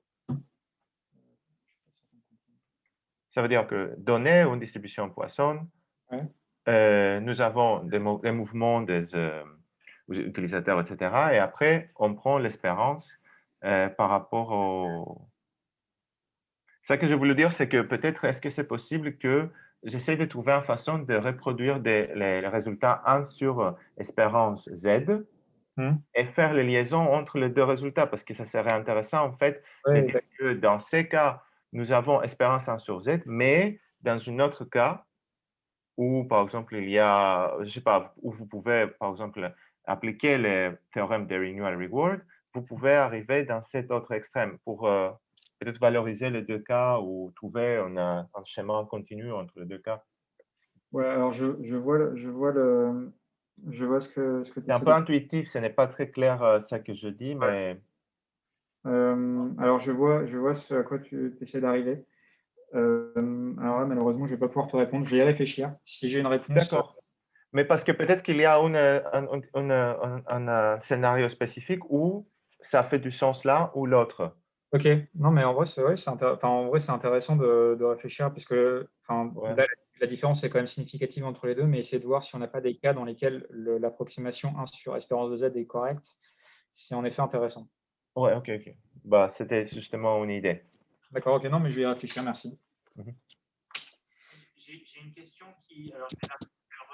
Ça veut dire que donner une distribution Poisson, Ouais. nous avons des mouvements des utilisateurs, etc. Et après, on prend l'espérance par rapport au... Ce que je voulais dire, c'est que peut-être, est-ce que c'est possible que j'essaie de trouver une façon de reproduire les résultats 1 sur espérance Z et faire les liaisons entre les deux résultats, parce que ça serait intéressant, en fait, de dire que dans ces cas, nous avons espérance 1 sur Z, mais dans un autre cas, où, par exemple, il y a, je ne sais pas, où vous pouvez, par exemple, appliquer le théorème de renewal reward, vous pouvez arriver dans cet autre extrême pour peut-être valoriser les deux cas ou trouver un schéma continu entre les deux cas. Ouais, alors je vois ce que tu C'est un peu intuitif, ce n'est pas très clair ce que je dis, mais... alors je vois ce à quoi tu essaies d'arriver. Alors là, malheureusement, je ne vais pas pouvoir te répondre. Je vais y réfléchir. Si j'ai une réponse. D'accord. Mais parce que peut-être qu'il y a un scénario spécifique où ça fait du sens l'un ou l'autre. Ok, non, mais en vrai, c'est intéressant de réfléchir parce que là, la différence est quand même significative entre les deux, mais essayer de voir si on n'a pas des cas dans lesquels l'approximation 1 sur espérance de Z est correcte. C'est en effet intéressant. Ouais, ok. Bah, c'était justement une idée. D'accord, ok, non, mais je vais y réfléchir, merci. J'ai une question qui, alors, elle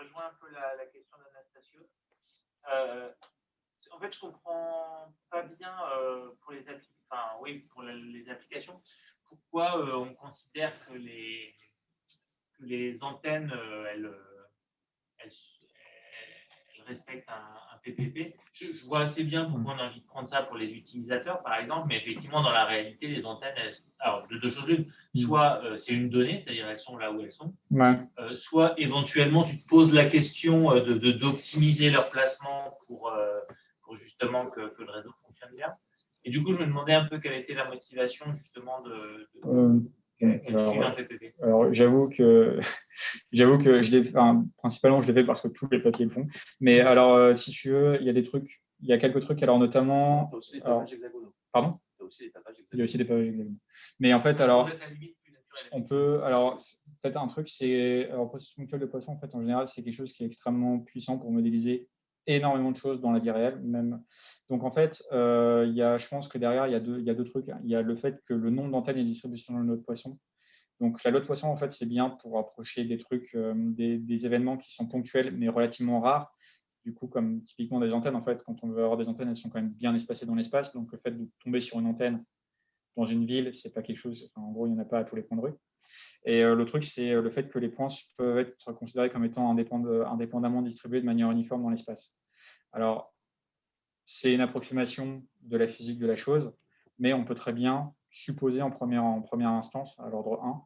rejoint un peu la question d'Anastasio. En fait, je comprends pas bien pour les applications, pourquoi on considère que les antennes, elles respectent un PPP. Je vois assez bien pourquoi on a envie de prendre ça pour les utilisateurs, par exemple, mais effectivement, dans la réalité, les antennes, alors, de deux choses l'une, soit c'est une donnée, c'est-à-dire elles sont là où elles sont, soit éventuellement, tu te poses la question d'optimiser leur placement pour justement que le réseau fonctionne bien. Et du coup, je me demandais un peu quelle était la motivation justement de suivre un PPP. Alors, j'avoue que principalement, je l'ai fait parce que tous les papiers le font. Mais alors, si tu veux, il y a quelques trucs, alors notamment. Tu as aussi des papages hexagonaux. Pardon ? Tu as aussi des papages hexagonaux. Il y a aussi des papages hexagonaux. Mais en fait, alors. On peut. Alors, peut-être un truc, c'est. Alors, processus ponctuel de Poisson, en fait, en général, c'est quelque chose qui est extrêmement puissant pour modéliser énormément de choses dans la vie réelle, même. Donc, en fait, je pense que derrière, il y a deux trucs. Il y a le fait que le nombre d'antennes et de distribution dans le nœud de Poisson. Donc, la loi de Poisson, en fait, c'est bien pour approcher des trucs, des événements qui sont ponctuels, mais relativement rares. Du coup, comme typiquement des antennes, en fait, quand on veut avoir des antennes, elles sont quand même bien espacées dans l'espace. Donc, le fait de tomber sur une antenne dans une ville, c'est pas quelque chose. En gros, il n'y en a pas à tous les coins de rue. Et le truc, c'est le fait que les points peuvent être considérés comme étant indépendamment distribués de manière uniforme dans l'espace. Alors, c'est une approximation de la physique de la chose, mais on peut très bien supposer en première instance, à l'ordre 1,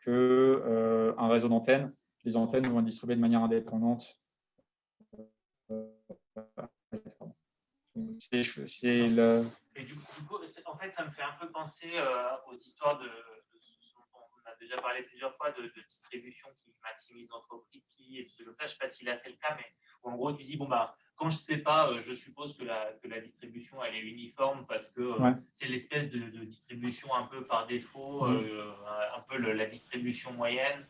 qu'un réseau d'antennes, les antennes vont être distribuées de manière indépendante. Et du coup, en fait, ça me fait un peu penser aux histoires on a déjà parlé plusieurs fois de distribution qui maximise notre prix, et tout comme ça. Je ne sais pas si là c'est le cas, mais en gros, tu dis, bon, bah, quand je ne sais pas, je suppose que la distribution elle est uniforme parce que c'est l'espèce de distribution un peu par défaut, un peu la distribution moyenne.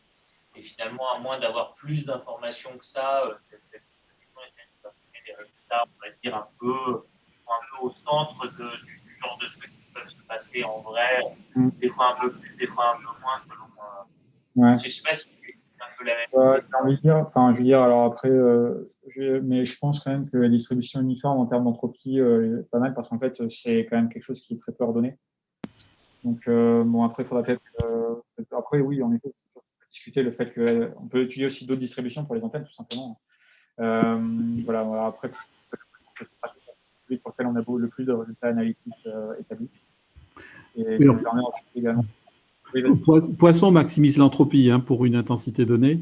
Et finalement, à moins d'avoir plus d'informations que ça, cette distribution est des résultats, on va dire, un peu au centre du genre de trucs qui peuvent se passer en vrai, des fois un peu plus, des fois un peu moins, selon moi. Je ne sais pas si c'est un peu la même chose. Je veux dire, alors après, mais je pense quand même que la distribution uniforme en termes d'entropie est pas mal parce qu'en fait, c'est quand même quelque chose qui est très peu ordonné. Donc, bon, après, il faudra peut-être. Après, oui, en effet, on peut discuter le fait qu'on peut étudier aussi d'autres distributions pour les antennes, tout simplement. Voilà, après, pour lequel on a le plus de résultats analytiques établis. Et ça nous permet ensuite également Poisson maximise l'entropie pour une intensité donnée.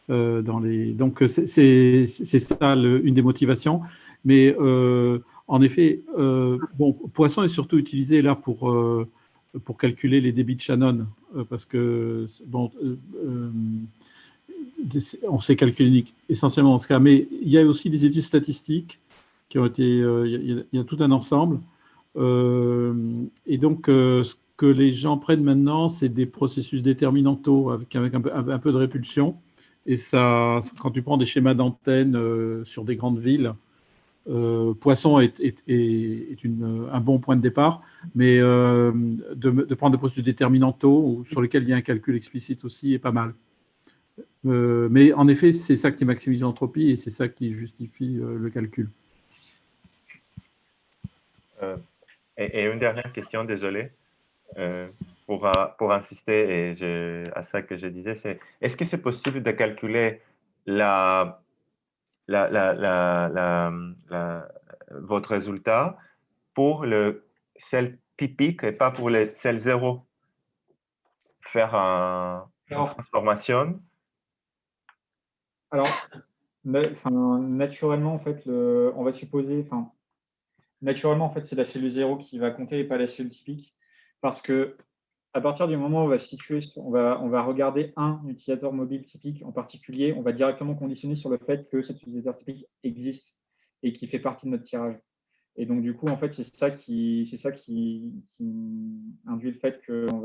Donc, c'est ça une des motivations. Mais en effet, Poisson est surtout utilisé là pour calculer les débits de Shannon, parce que, on sait calculer essentiellement dans ce cas. Mais il y a aussi des études statistiques qui ont été. Il y a tout un ensemble. Et donc, ce que les gens prennent maintenant, c'est des processus déterminantaux avec un peu de répulsion. Et ça, quand tu prends des schémas d'antenne sur des grandes villes, Poisson est un bon point de départ, mais de prendre des processus déterminantaux sur lesquels il y a un calcul explicite aussi est pas mal. Mais en effet, c'est ça qui maximise l'entropie et c'est ça qui justifie le calcul. Et une dernière question, désolé, pour insister à ça que je disais, c'est est-ce que c'est possible de calculer votre résultat pour le cell typique et pas pour le cell 0? Faire une transformation? Alors, naturellement, en fait, on va supposer, naturellement, en fait, c'est la cellule 0 qui va compter et pas la cellule typique, parce que à partir du moment où on va regarder un utilisateur mobile typique en particulier, on va directement conditionner sur le fait que cet utilisateur typique existe et qui fait partie de notre tirage. Et donc, du coup, en fait, c'est ça qui induit le fait qu'on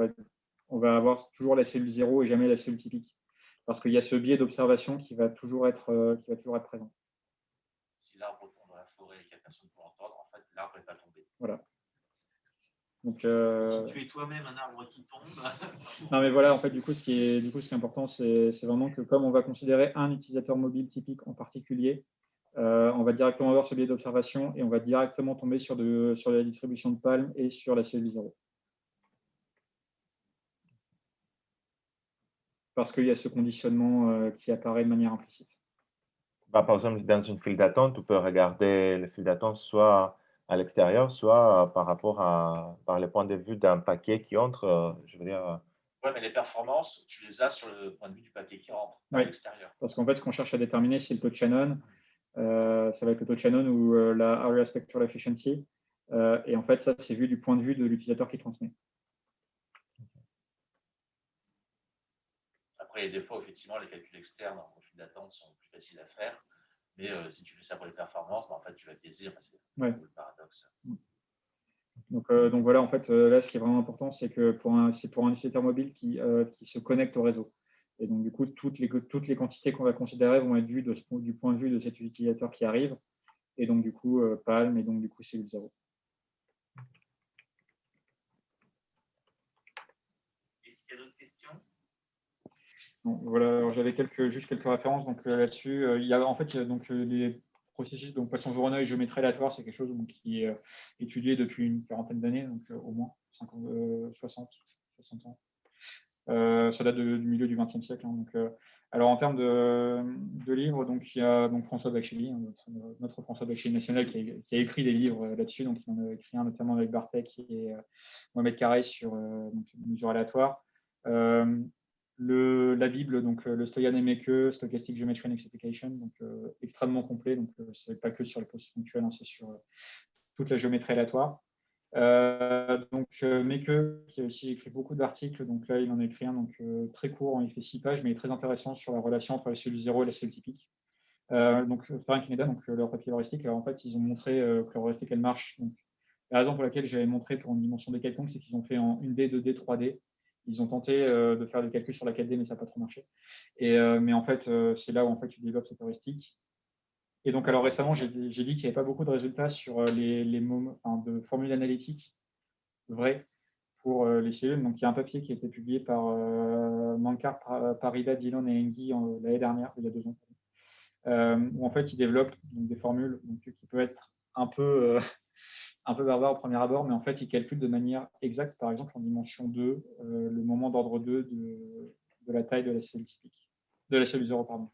va avoir toujours la cellule 0 et jamais la cellule typique. Parce qu'il y a ce biais d'observation qui va toujours être présent. Si l'arbre tombe dans la forêt et qu'il n'y a personne pour l'entendre, en fait, l'arbre n'est pas tombé. Voilà. Donc, si tu es toi-même un arbre qui tombe. Non, mais voilà, en fait, du coup, ce qui est important, c'est vraiment que comme on va considérer un utilisateur mobile typique en particulier, on va directement avoir ce biais d'observation et on va directement tomber sur la distribution de Palm et sur la cellule 0. Parce qu'il y a ce conditionnement qui apparaît de manière implicite. Par exemple, dans une file d'attente, tu peux regarder le fil d'attente soit à l'extérieur, soit par le point de vue d'un paquet qui entre, je veux dire. Oui, mais les performances, tu les as sur le point de vue du paquet qui rentre à l'extérieur. Parce qu'en fait, ce qu'on cherche à déterminer, c'est le taux de Shannon. Ça va être le taux de Shannon ou la area spectral efficiency. Et en fait, ça, c'est vu du point de vue de l'utilisateur qui transmet. Après, des fois, effectivement, les calculs externes en file d'attente sont plus faciles à faire. Mais si tu fais ça pour les performances, en fait, tu vas te taisir. C'est le paradoxe. Donc voilà, en fait, là, ce qui est vraiment important, c'est que c'est pour un utilisateur mobile qui se connecte au réseau. Et donc, du coup, toutes les quantités qu'on va considérer vont être vues du point de vue de cet utilisateur qui arrive. Et donc, du coup, Palm, et donc, du coup, cellule 0. Est-ce qu'il y a d'autres questions? Donc, voilà, j'avais juste quelques références là-dessus. Il y a en fait les processus, donc Poisson Voronoi et géométrie aléatoire, c'est quelque chose qui est étudié depuis une quarantaine d'années, donc au moins 60 ans. Ça date du milieu du XXe siècle. Alors en termes de livres, donc il y a François Bachelly, notre François Bachelly national, qui a écrit des livres là-dessus. Donc il en a écrit un notamment avec Bartek et Mohamed Carré sur mesure aléatoire. La Bible, donc le Stoyan Emeke, Stochastic Geometry and Explication, donc extrêmement complet. Donc c'est pas que sur les processus ponctuels, c'est sur toute la géométrie aléatoire. Meke, qui a aussi écrit beaucoup d'articles, donc là il en a écrit un très court, il fait 6 pages, mais il est très intéressant sur la relation entre la cellule 0 et la cellule typique. Donc Ferenc Ineda, leur papier heuristique, alors en fait ils ont montré que leur heuristique elle marche. Donc, la raison pour laquelle j'avais montré pour une dimension d quelconque, c'est qu'ils ont fait en 1D, 2D, 3D. Ils ont tenté de faire des calculs sur la 4D, mais ça n'a pas trop marché. Mais en fait, c'est là où en fait, tu développes cette heuristique. Et donc, alors récemment, j'ai dit qu'il n'y avait pas beaucoup de résultats sur de formules analytiques vraies pour les cellules. Donc, il y a un papier qui a été publié par Mankar, Parida, Dillon et Engi l'année dernière, il y a 2 ans, où en fait, ils développent des formules qui peuvent être un peu barbares au premier abord, mais en fait, ils calculent de manière exacte, par exemple, en dimension 2, le moment d'ordre 2 de la taille de la cellule typique, de la cellule 0, pardon.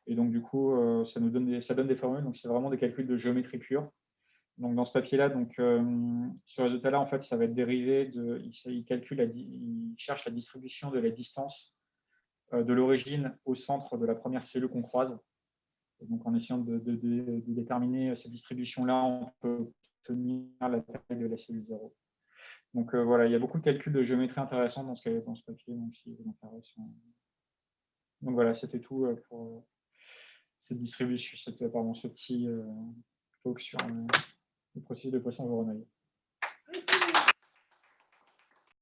Et donc, du coup, ça donne des formules. Donc, c'est vraiment des calculs de géométrie pure. Donc, dans ce papier-là, ce résultat-là, en fait, ça va être dérivé de. Il cherche la distribution de la distance de l'origine au centre de la première cellule qu'on croise. Et donc, en essayant de déterminer cette distribution-là, on peut obtenir la taille de la cellule 0. Donc, voilà, il y a beaucoup de calculs de géométrie intéressants dans ce papier, donc si vous intéresse. Donc, voilà, c'était tout pour cette distribution, ce petit talk sur le processus de Poisson-Voronoi.